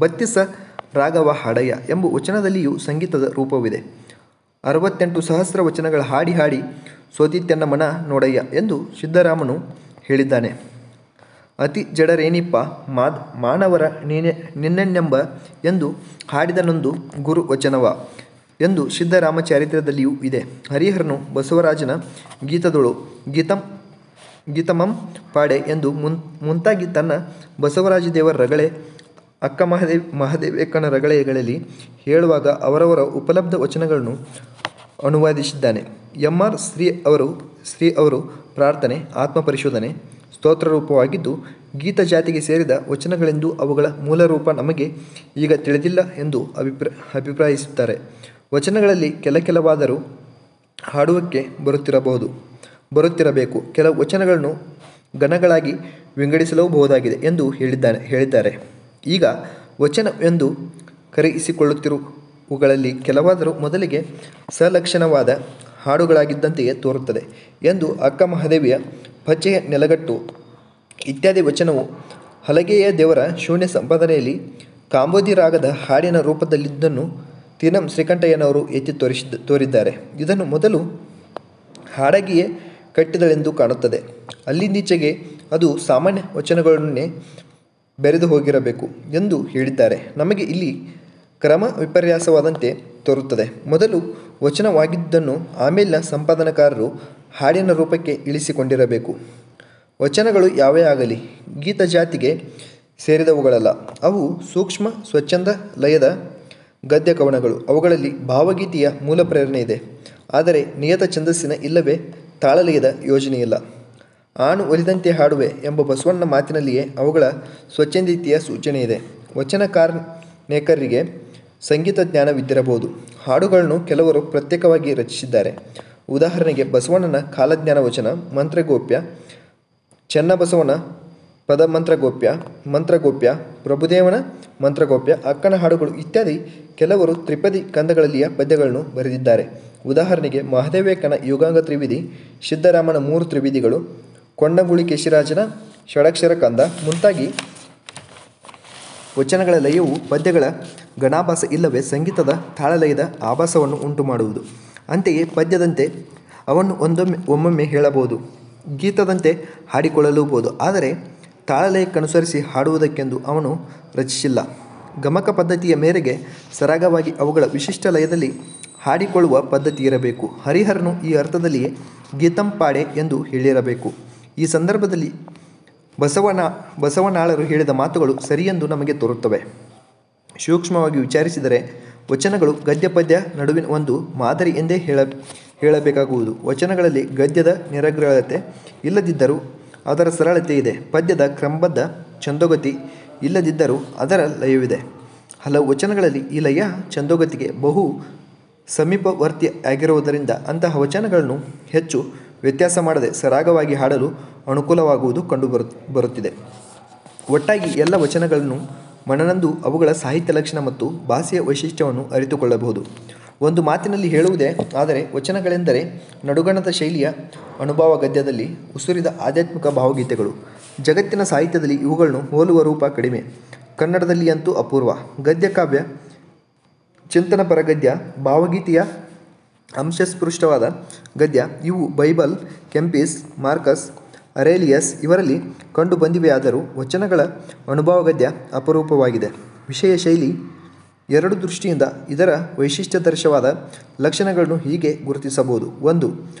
ಬತ್ತಿಸ ರಾಗವ ಹಾಡಯ್ಯ ಎಂಬ ವಚನದಲ್ಲಿಯೂ ಸಂಗೀತದ ರೂಪವಿದೆ. 68 ಸಹಸ್ರ ವಚನಗಳ ಹಾಡಿ ಹಾಡಿ ಸೋತಿತ್ತೆನ್ನ ಮನ ನೋಡಯ್ಯ ಎಂದು ಸಿದ್ದರಾಮನು ಹೇಳಿದ್ದಾನೆ. ಅತಿ ಜಡರೇನಿಪ್ಪ ಮಾನವರ ನಿನ್ನೆಂಬ ಎಂದು ಹಾಡಿದನೊಂದು ಗುರು ವಚನವ ಎಂದು ಸಿದ್ದರಾಮಚರಿತ್ರದಲ್ಲಿಯೂ ಇದೆ. ಹರಿಹರನು ಬಸವರಾಜನ ಗೀತದೊಳು ಗೀತಮಂ ಪಾಡೆ ಎಂದು ಮುಂತಾಗಿ ತನ್ನ ಬಸವರಾಜ ದೇವರ ರಗಳೆ, ಅಕ್ಕ ಮಹಾದೇವೇಕನ ರಗಳೆಗಳಲ್ಲಿ ಹೇಳುವಾಗ ಅವರವರ ಉಪಲಬ್ಧ ವಚನಗಳನ್ನು ಅನುವಾದಿಸಿದ್ದಾನೆ. ಎಂ.ಆರ್. ಶ್ರೀ ಅವರು ಪ್ರಾರ್ಥನೆ, ಆತ್ಮಪರಿಶೋಧನೆ, ಸ್ತೋತ್ರ ರೂಪವಾಗಿದ್ದು ಗೀತ ಜಾತಿಗೆ ಸೇರಿದ ವಚನಗಳೆಂದು ಅವುಗಳ ಮೂಲರೂಪ ನಮಗೆ ಈಗ ತಿಳಿದಿಲ್ಲ ಎಂದು ಅಭಿಪ್ರಾಯಿಸುತ್ತಾರೆ. ವಚನಗಳಲ್ಲಿ ಕೆಲವಾದರೂ ಹಾಡುವಕ್ಕೆ ಬರುತ್ತಿರಬೇಕು. ಕೆಲವು ವಚನಗಳನ್ನು ಗಣಗಳಾಗಿ ವಿಂಗಡಿಸಲೂಬಹುದಾಗಿದೆ ಎಂದು ಹೇಳಿದ್ದಾರೆ. ಈಗ ವಚನ ಎಂದು ಕರೆಯಿಸಿಕೊಳ್ಳುತ್ತಿರುವುಗಳಲ್ಲಿ ಕೆಲವಾದರೂ ಮೊದಲಿಗೆ ಸಲಕ್ಷಣವಾದ ಹಾಡುಗಳಾಗಿದ್ದಂತೆಯೇ ತೋರುತ್ತದೆ ಎಂದು ಅಕ್ಕ ಮಹಾದೇವಿಯ ಪಚ್ಚೆಯ ನೆಲಗಟ್ಟು ಇತ್ಯಾದಿ ವಚನವು ಹಲಗೆಯ ದೇವರ ಶೂನ್ಯ ಸಂಪಾದನೆಯಲ್ಲಿ ಕಾಂಬೋದಿ ರಾಗದ ಹಾಡಿನ ರೂಪದಲ್ಲಿದ್ದನ್ನು ತೀನಂ ಶ್ರೀಕಂಠಯ್ಯನವರು ಎತ್ತಿ ತೋರಿದ್ದಾರೆ. ಇದನ್ನು ಮೊದಲು ಹಾಡಗಿಯೇ ಕಟ್ಟಿದಳೆಂದು ಕಾಣುತ್ತದೆ. ಅಲ್ಲಿಂದೀಚೆಗೆ ಅದು ಸಾಮಾನ್ಯ ವಚನಗಳನ್ನೇ ಬೆರೆದು ಹೋಗಿರಬೇಕು ಎಂದು ಹೇಳಿದ್ದಾರೆ. ನಮಗೆ ಇಲ್ಲಿ ಕ್ರಮ ವಿಪರ್ಯಾಸವಾದಂತೆ ತೋರುತ್ತದೆ. ಮೊದಲು ವಚನವಾಗಿದ್ದನ್ನು ಆಮೇಲಿನ ಸಂಪಾದನಕಾರರು ಹಾಡಿನ ರೂಪಕ್ಕೆ ಇಳಿಸಿಕೊಂಡಿರಬೇಕು. ವಚನಗಳು ಯಾವೇ ಆಗಲಿ ಗೀತ ಜಾತಿಗೆ ಸೇರಿದವುಗಳಲ್ಲ. ಅವು ಸೂಕ್ಷ್ಮ ಸ್ವಚ್ಛಂದ ಲಯದ ಗದ್ಯ ಕವನಗಳು. ಅವುಗಳಲ್ಲಿ ಭಾವಗೀತೆಯ ಮೂಲ ಪ್ರೇರಣೆ ಇದೆ. ಆದರೆ ನಿಯತ ಛಂದಸ್ಸಿನ ಇಲ್ಲವೇ ತಾಳಲಯದ ಯೋಜನೆಯಿಲ್ಲ. ಆಣು ಒಲಿದಂತೆ ಹಾಡುವೆ ಎಂಬ ಬಸವಣ್ಣ ಮಾತಿನಲ್ಲಿಯೇ ಅವುಗಳ ಸ್ವಚ್ಛಂದಿತೆಯ ಸೂಚನೆ ಇದೆ. ವಚನಕಾರನೇಕರಿಗೆ ಸಂಗೀತ ಜ್ಞಾನವಿದ್ದಿರಬಹುದು. ಹಾಡುಗಳನ್ನು ಕೆಲವರು ಪ್ರತ್ಯೇಕವಾಗಿ ರಚಿಸಿದ್ದಾರೆ. ಉದಾಹರಣೆಗೆ ಬಸವಣ್ಣನ ಕಾಲಜ್ಞಾನ ವಚನ, ಮಂತ್ರಗೋಪ್ಯ, ಚೆನ್ನಬಸವನ ಮಂತ್ರಗೋಪ್ಯ, ಪ್ರಭುದೇವನ ಮಂತ್ರಗೋಪ್ಯ, ಅಕ್ಕನ ಹಾಡುಗಳು ಇತ್ಯಾದಿ ಕೆಲವರು ತ್ರಿಪದಿ ಕಂದಗಳಲ್ಲಿಯ ಪದ್ಯಗಳನ್ನು ಬರೆದಿದ್ದಾರೆ. ಉದಾಹರಣೆಗೆ ಮಹಾದೇವೇಕನ ಯುಗಾಂಗ ತ್ರಿವಿಧಿ, ಸಿದ್ದರಾಮನ 3 ತ್ರಿವಿಧಿಗಳು, ಕೊಂಡಂಗುಳಿ ಕೇಶಿರಾಜನ ಷಡಕ್ಷರ ಕಂದ ಮುಂತಾಗಿ ವಚನಗಳ ಲಯವು ಪದ್ಯಗಳ ಗಣಾಭಾಸ ಇಲ್ಲವೇ ಸಂಗೀತದ ತಾಳಲಯದ ಆಭಾಸವನ್ನು ಉಂಟು ಮಾಡುವುದು. ಅಂತೆಯೇ ಪದ್ಯದಂತೆ ಅವನ್ನು ಒಮ್ಮೊಮ್ಮೆ ಹೇಳಬಹುದು, ಗೀತದಂತೆ ಹಾಡಿಕೊಳ್ಳಲೂಬಹುದು. ಆದರೆ ತಾಳಲಯಕ್ಕನುಸರಿಸಿ ಹಾಡುವುದಕ್ಕೆಂದು ಅವನು ರಚಿಸಿಲ್ಲ. ಗಮಕ ಪದ್ಧತಿಯ ಮೇರೆಗೆ ಸರಾಗವಾಗಿ ಅವುಗಳ ವಿಶಿಷ್ಟ ಲಯದಲ್ಲಿ ಹಾಡಿಕೊಳ್ಳುವ ಪದ್ಧತಿ ಇರಬೇಕು. ಹರಿಹರನು ಈ ಅರ್ಥದಲ್ಲಿಯೇ ಗೀತಂಪಾಡೆ ಎಂದು ಹೇಳಿರಬೇಕು. ಈ ಸಂದರ್ಭದಲ್ಲಿ ಬಸವನಾಳರು ಹೇಳಿದ ಮಾತುಗಳು ಸರಿಯೆಂದು ನಮಗೆ ತೋರುತ್ತವೆ. ಸೂಕ್ಷ್ಮವಾಗಿ ವಿಚಾರಿಸಿದರೆ ವಚನಗಳು ಗದ್ಯ ಪದ್ಯ ನಡುವಿನ ಒಂದು ಮಾದರಿ ಎಂದೇ ಹೇಳಬೇಕಾಗುವುದು. ವಚನಗಳಲ್ಲಿ ಗದ್ಯದ ನಿರರ್ಗಳತೆ ಇಲ್ಲದಿದ್ದರೂ ಅದರ ಸರಳತೆ ಇದೆ. ಪದ್ಯದ ಕ್ರಮಬದ್ಧ ಛಂದೋಗತಿ ಇಲ್ಲದಿದ್ದರೂ ಅದರ ಲಯವಿದೆ. ಹಲವು ವಚನಗಳಲ್ಲಿ ಈ ಲಯ ಛಂದೋಗತಿಗೆ ಬಹು ಸಮೀಪವರ್ತಿಯಾಗಿರುವುದರಿಂದ ಅಂತಹ ವಚನಗಳನ್ನು ಹೆಚ್ಚು ವ್ಯತ್ಯಾಸ ಮಾಡದೆ ಸರಾಗವಾಗಿ ಹಾಡಲು ಅನುಕೂಲವಾಗುವುದು ಕಂಡುಬರುತ್ತಿದೆ. ಒಟ್ಟಾಗಿ ಎಲ್ಲ ವಚನಗಳನ್ನು ಮನನಂದು ಅವುಗಳ ಸಾಹಿತ್ಯ ಲಕ್ಷಣ ಮತ್ತು ಭಾಷೆಯ ವೈಶಿಷ್ಟ್ಯವನ್ನು ಅರಿತುಕೊಳ್ಳಬಹುದು. ಒಂದು ಮಾತಿನಲ್ಲಿ ಹೇಳುವುದೇ ಆದರೆ ವಚನಗಳೆಂದರೆ ನಡುಗಣದ ಶೈಲಿಯ ಅನುಭವ. ಗದ್ಯದಲ್ಲಿ ಉಸುರಿದ ಆಧ್ಯಾತ್ಮಿಕ ಭಾವಗೀತೆಗಳು. ಜಗತ್ತಿನ ಸಾಹಿತ್ಯದಲ್ಲಿ ಇವುಗಳನ್ನು ಹೋಲುವ ರೂಪ ಕಡಿಮೆ. ಕನ್ನಡದಲ್ಲಿಯಂತೂ ಅಪೂರ್ವ. ಗದ್ಯ ಕಾವ್ಯ, ಚಿಂತನಪರ ಗದ್ಯ, ಭಾವಗೀತೆಯ ಅಂಶಸ್ಪೃಷ್ಟವಾದ ಗದ್ಯ ಇವು ಬೈಬಲ್, ಕೆಂಪಿಸ್, ಮಾರ್ಕಸ್ ಅರೇಲಿಯಸ್ ಇವರಲ್ಲಿ ಕಂಡು ಬಂದಿವೆಯಾದರೂ ವಚನಗಳ ಅನುಭವ ಗದ್ಯ ಅಪರೂಪವಾಗಿದೆ. ವಿಷಯ ಶೈಲಿ ಎರಡು ದೃಷ್ಟಿಯಿಂದ ಇದರ ವೈಶಿಷ್ಟ್ಯದರ್ಶವಾದ ಲಕ್ಷಣಗಳನ್ನು ಹೀಗೆ ಗುರುತಿಸಬಹುದು. 1.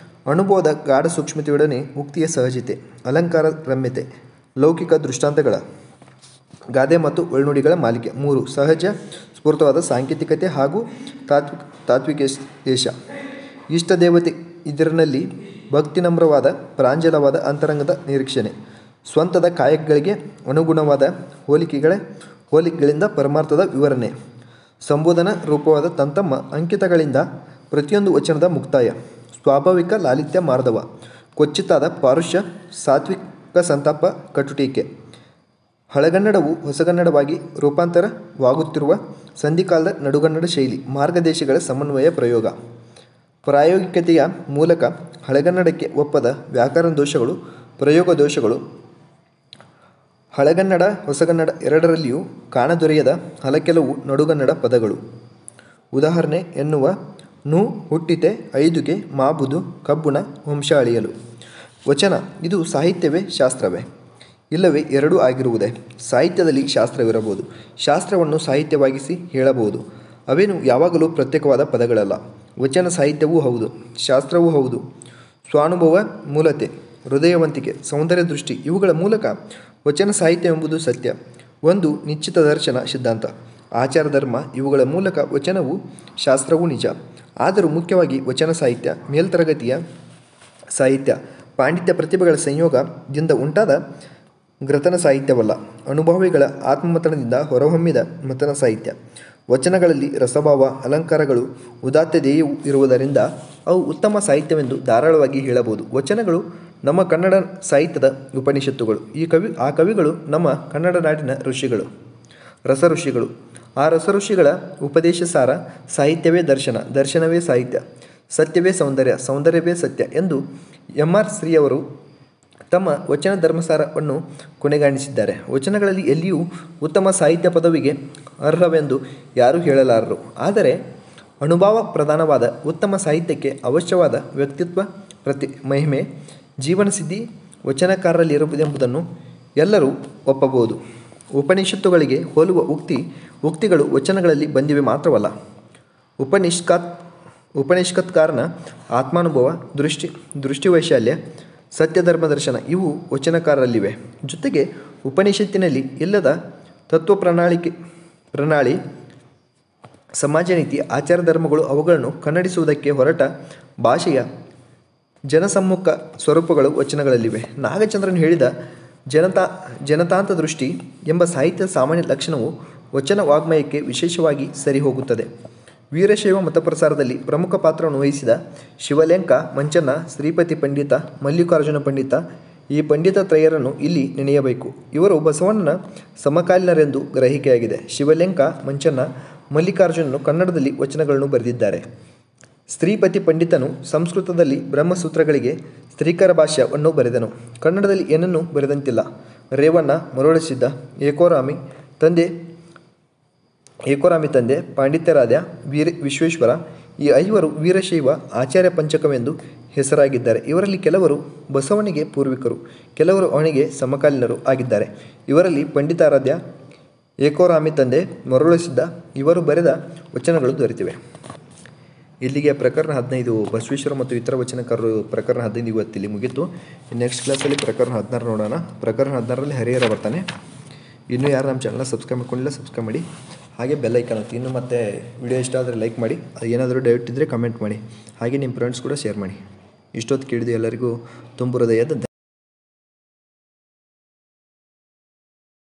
ಅನುಭವದ ಗಾಢ ಸೂಕ್ಷ್ಮತೆಯೊಡನೆ ಉಕ್ತಿಯ ಸಹಜತೆ, ಅಲಂಕಾರ ರಮ್ಯತೆ, ಲೌಕಿಕ ದೃಷ್ಟಾಂತಗಳ ಗಾದೆ ಮತ್ತು ಒಳ್ನುಡಿಗಳ ಮಾಲಿಕೆ. 3. ಸಹಜ ಸ್ಫೂರ್ತವಾದ ಸಾಂಕೇತಿಕತೆ ಹಾಗೂ ತಾತ್ವಿಕ ದೇಶ. ಇಷ್ಟ ದೇವತೆ ಇದರಲ್ಲಿ ಭಕ್ತಿ ನಮ್ರವಾದ ಪ್ರಾಂಜಲವಾದ ಅಂತರಂಗದ ನಿರೀಕ್ಷಣೆ, ಸ್ವಂತದ ಕಾಯಕಗಳಿಗೆ ಅನುಗುಣವಾದ ಹೋಲಿಕೆಗಳಿಂದ ಪರಮಾರ್ಥದ ವಿವರಣೆ, ಸಂಬೋಧನಾ ರೂಪವಾದ ತಂತಮ್ಮ ಅಂಕಿತಗಳಿಂದ ಪ್ರತಿಯೊಂದು ವಚನದ ಮುಕ್ತಾಯ, ಸ್ವಾಭಾವಿಕ ಲಾಲಿತ್ಯ ಮಾರ್ಧವ, ಕೊಚ್ಚಿತಾದ ಪಾರುಷ್ಯ, ಸಾತ್ವಿಕ ಸಂತಾಪ ಕಟುಟೀಕೆ. ಹಳೆಗನ್ನಡವು ಹೊಸಗನ್ನಡವಾಗಿ ರೂಪಾಂತರವಾಗುತ್ತಿರುವ ಸಂಧಿಕಾಲದ ನಡುಗನ್ನಡ ಶೈಲಿ, ಮಾರ್ಗದೇಶಗಳ ಸಮನ್ವಯ ಪ್ರಯೋಗ. ಪ್ರಾಯೋಗಿಕತೆಯ ಮೂಲಕ ಹಳೆಗನ್ನಡಕ್ಕೆ ಒಪ್ಪದ ವ್ಯಾಕರಣ ದೋಷಗಳು, ಪ್ರಯೋಗ ದೋಷಗಳು ಹಳೆಗನ್ನಡ ಹೊಸಗನ್ನಡ ಎರಡರಲ್ಲಿಯೂ ಕಾಣದೊರೆಯದ ಹಲಕೆಲವು ನಡುಗನ್ನಡ ಪದಗಳು. ಉದಾಹರಣೆ ಎನ್ನುವ ನು ಹುಟ್ಟಿತೆ ಐದುಗೆ ಮಾಬುದು ಕಬ್ಬುಣ ವಂಶ ಅಳಿಯಲು. ವಚನ ಇದು ಸಾಹಿತ್ಯವೇ ಶಾಸ್ತ್ರವೇ? ಇಲ್ಲವೇ ಎರಡೂ ಆಗಿರುವುದೇ? ಸಾಹಿತ್ಯದಲ್ಲಿ ಶಾಸ್ತ್ರವಿರಬಹುದು, ಶಾಸ್ತ್ರವನ್ನು ಸಾಹಿತ್ಯವಾಗಿಸಿ ಹೇಳಬಹುದು. ಅವೇನು ಯಾವಾಗಲೂ ಪ್ರತ್ಯೇಕವಾದ ಪದಗಳಲ್ಲ. ವಚನ ಸಾಹಿತ್ಯವೂ ಹೌದು, ಶಾಸ್ತ್ರವೂ ಹೌದು. ಸ್ವಾನುಭವ, ಮೂಲತೆ, ಹೃದಯವಂತಿಕೆ, ಸೌಂದರ್ಯ ದೃಷ್ಟಿ ಇವುಗಳ ಮೂಲಕ ವಚನ ಸಾಹಿತ್ಯವೆಂಬುದು ಸತ್ಯ. ಒಂದು ನಿಶ್ಚಿತ ದರ್ಶನ ಸಿದ್ಧಾಂತ, ಆಚಾರ ಧರ್ಮ ಇವುಗಳ ಮೂಲಕ ವಚನವು ಶಾಸ್ತ್ರವೂ ನಿಜ. ಆದರೂ ಮುಖ್ಯವಾಗಿ ವಚನ ಸಾಹಿತ್ಯ ಮೇಲ್ತರಗತಿಯ ಸಾಹಿತ್ಯ, ಪಾಂಡಿತ್ಯ ಪ್ರತಿಭೆಗಳ ಸಂಯೋಗದಿಂದ ಉಂಟಾದ ಗ್ರಥನ ಸಾಹಿತ್ಯವಲ್ಲ, ಅನುಭವಿಗಳ ಆತ್ಮಮಥನದಿಂದ ಹೊರಹೊಮ್ಮಿದ ಮಥನ ಸಾಹಿತ್ಯ. ವಚನಗಳಲ್ಲಿ ರಸಭಾವ, ಅಲಂಕಾರಗಳು, ಉದಾತ್ತ ಧ್ಯೇಯವು ಇರುವುದರಿಂದ ಅವು ಉತ್ತಮ ಸಾಹಿತ್ಯವೆಂದು ಧಾರಾಳವಾಗಿ ಹೇಳಬಹುದು. ವಚನಗಳು ನಮ್ಮ ಕನ್ನಡ ಸಾಹಿತ್ಯದ ಉಪನಿಷತ್ತುಗಳು. ಆ ಕವಿಗಳು ನಮ್ಮ ಕನ್ನಡ ನಾಡಿನ ಋಷಿಗಳು, ರಸಋಷಿಗಳು. ಆ ರಸಋಷಿಗಳ ಉಪದೇಶ ಸಾರ. ಸಾಹಿತ್ಯವೇ ದರ್ಶನ, ದರ್ಶನವೇ ಸಾಹಿತ್ಯ, ಸತ್ಯವೇ ಸೌಂದರ್ಯ, ಸೌಂದರ್ಯವೇ ಸತ್ಯ ಎಂದು ಎಂ.ಆರ್. ಶ್ರೀಯವರು ತಮ್ಮ ವಚನ ಧರ್ಮಸಾರವನ್ನು ಕೊನೆಗಾಣಿಸಿದ್ದಾರೆ. ವಚನಗಳಲ್ಲಿ ಎಲ್ಲಿಯೂ ಉತ್ತಮ ಸಾಹಿತ್ಯ ಪದವಿಗೆ ಅರ್ಹವೆಂದು ಯಾರೂ ಹೇಳಲಾರರು. ಆದರೆ ಅನುಭವ ಪ್ರಧಾನವಾದ ಉತ್ತಮ ಸಾಹಿತ್ಯಕ್ಕೆ ಅವಶ್ಯವಾದ ವ್ಯಕ್ತಿತ್ವ, ಮಹಿಮೆ, ಜೀವನ ಸಿದ್ಧಿ ವಚನಕಾರರಲ್ಲಿರುವುದೆಂಬುದನ್ನು ಎಲ್ಲರೂ ಒಪ್ಪಬಹುದು. ಉಪನಿಷತ್ತುಗಳಿಗೆ ಹೋಲುವ ಉಕ್ತಿಗಳು ವಚನಗಳಲ್ಲಿ ಬಂದಿವೆ ಮಾತ್ರವಲ್ಲ. ಉಪನಿಷತ್ಕಾರನ ಆತ್ಮಾನುಭವ, ದೃಷ್ಟಿವೈಶಾಲ್ಯ, ಸತ್ಯಧರ್ಮ ದರ್ಶನ ಇವು ವಚನಕಾರರಲ್ಲಿವೆ. ಜೊತೆಗೆ ಉಪನಿಷತ್ತಿನಲ್ಲಿ ಇಲ್ಲದ ತತ್ವ ಪ್ರಣಾಳಿ, ಸಮಾಜ ನೀತಿ, ಆಚಾರ ಧರ್ಮಗಳು ಅವುಗಳನ್ನು ಕನ್ನಡಿಸುವುದಕ್ಕೆ ಹೊರಟ ಭಾಷೆಯ ಜನಸಮ್ಮುಖ ಸ್ವರೂಪಗಳು ವಚನಗಳಲ್ಲಿವೆ. ನಾಗಚಂದ್ರನ್ ಹೇಳಿದ ಜನತಾಂತ ದೃಷ್ಟಿ ಎಂಬ ಸಾಹಿತ್ಯದ ಸಾಮಾನ್ಯ ಲಕ್ಷಣವು ವಚನ ವಾಗ್ಮಯಕ್ಕೆ ವಿಶೇಷವಾಗಿ ಸರಿಹೋಗುತ್ತದೆ. ವೀರಶೈವ ಮತಪ್ರಸಾರದಲ್ಲಿ ಪ್ರಮುಖ ಪಾತ್ರವನ್ನು ವಹಿಸಿದ ಶಿವಲೆಂಕ, ಮಂಚಣ್ಣ, ಶ್ರೀಪತಿ ಪಂಡಿತ, ಮಲ್ಲಿಕಾರ್ಜುನ ಪಂಡಿತ ಈ ಪಂಡಿತ ತ್ರಯರನ್ನು ಇಲ್ಲಿ ನೆನೆಯಬೇಕು. ಇವರು ಬಸವಣ್ಣನ ಸಮಕಾಲೀನರೆಂದು ಗ್ರಹಿಕೆಯಾಗಿದೆ. ಶಿವಲೆಂಕ, ಮಂಚಣ್ಣ, ಮಲ್ಲಿಕಾರ್ಜುನನು ಕನ್ನಡದಲ್ಲಿ ವಚನಗಳನ್ನು ಬರೆದಿದ್ದಾರೆ. ಶ್ರೀಪತಿ ಪಂಡಿತನು ಸಂಸ್ಕೃತದಲ್ಲಿ ಬ್ರಹ್ಮಸೂತ್ರಗಳಿಗೆ ಸ್ತ್ರೀಕರ ಭಾಷ್ಯವನ್ನು ಬರೆದನು. ಕನ್ನಡದಲ್ಲಿ ಏನನ್ನೂ ಬರೆದಂತಿಲ್ಲ. ರೇವಣ್ಣ, ಮರುಳಸಿದ್ದ, ಏಕೋರಾಮಿ ತಂದೆ, ಪಾಂಡಿತ್ಯರಾಧ್ಯ, ವಿಶ್ವೇಶ್ವರ ಈ ಐವರು ವೀರಶೈವ ಆಚಾರ್ಯ ಪಂಚಕವೆಂದು ಹೆಸರಾಗಿದ್ದಾರೆ. ಇವರಲ್ಲಿ ಕೆಲವರು ಬಸವಣ್ಣಿಗೆ ಪೂರ್ವಿಕರು, ಕೆಲವರು ಅವನಿಗೆ ಸಮಕಾಲೀನರು ಆಗಿದ್ದಾರೆ. ಇವರಲ್ಲಿ ಪಂಡಿತಾರಾಧ್ಯ, ಏಕೋರಾಮಿ ತಂದೆ, ಮರುಳಸಿದ್ದ ಇವರು ಬರೆದ ವಚನಗಳು ದೊರೆತಿವೆ. ಇಲ್ಲಿಗೆ ಪ್ರಕರಣ 15 ಬಸವೇಶ್ವರ ಮತ್ತು ಇತರ ವಚನಕಾರರು ಪ್ರಕರಣ 15 ಇವತ್ತಿಲ್ಲಿ ಮುಗಿತು. ನೆಕ್ಸ್ಟ್ ಕ್ಲಾಸಲ್ಲಿ ಪ್ರಕರಣ 16 ನೋಡೋಣ. ಪ್ರಕರಣ 16ರಲ್ಲಿ ಹರಿಹರ ಬರ್ತಾನೆ. ಇನ್ನೂ ಯಾರು ನಮ್ಮ ಚಾನಲ್ನ ಸಬ್ಸ್ಕ್ರೈಬ್ ಮಾಡ್ಕೊಂಡಿಲ್ಲ ಸಬ್ಸ್ಕ್ರೈಬ್ ಮಾಡಿ. ಹಾಗೆ ಬೆಲ್ ಐಕಾನ್ ಅಂತ ಇನ್ನು ಮತ್ತೆ ವಿಡಿಯೋ ಇಷ್ಟ ಆದರೆ ಲೈಕ್ ಮಾಡಿ. ಏನಾದರೂ ಡೌಟ್ ಇದ್ದರೆ ಕಮೆಂಟ್ ಮಾಡಿ. ಹಾಗೆ ನಿಮ್ಮ ಫ್ರೆಂಡ್ಸ್ ಕೂಡ ಶೇರ್ ಮಾಡಿ. ಇಷ್ಟೊತ್ತು ಕೇಳಿದ್ದು ಎಲ್ಲರಿಗೂ ತುಂಬ ಹೃದಯದ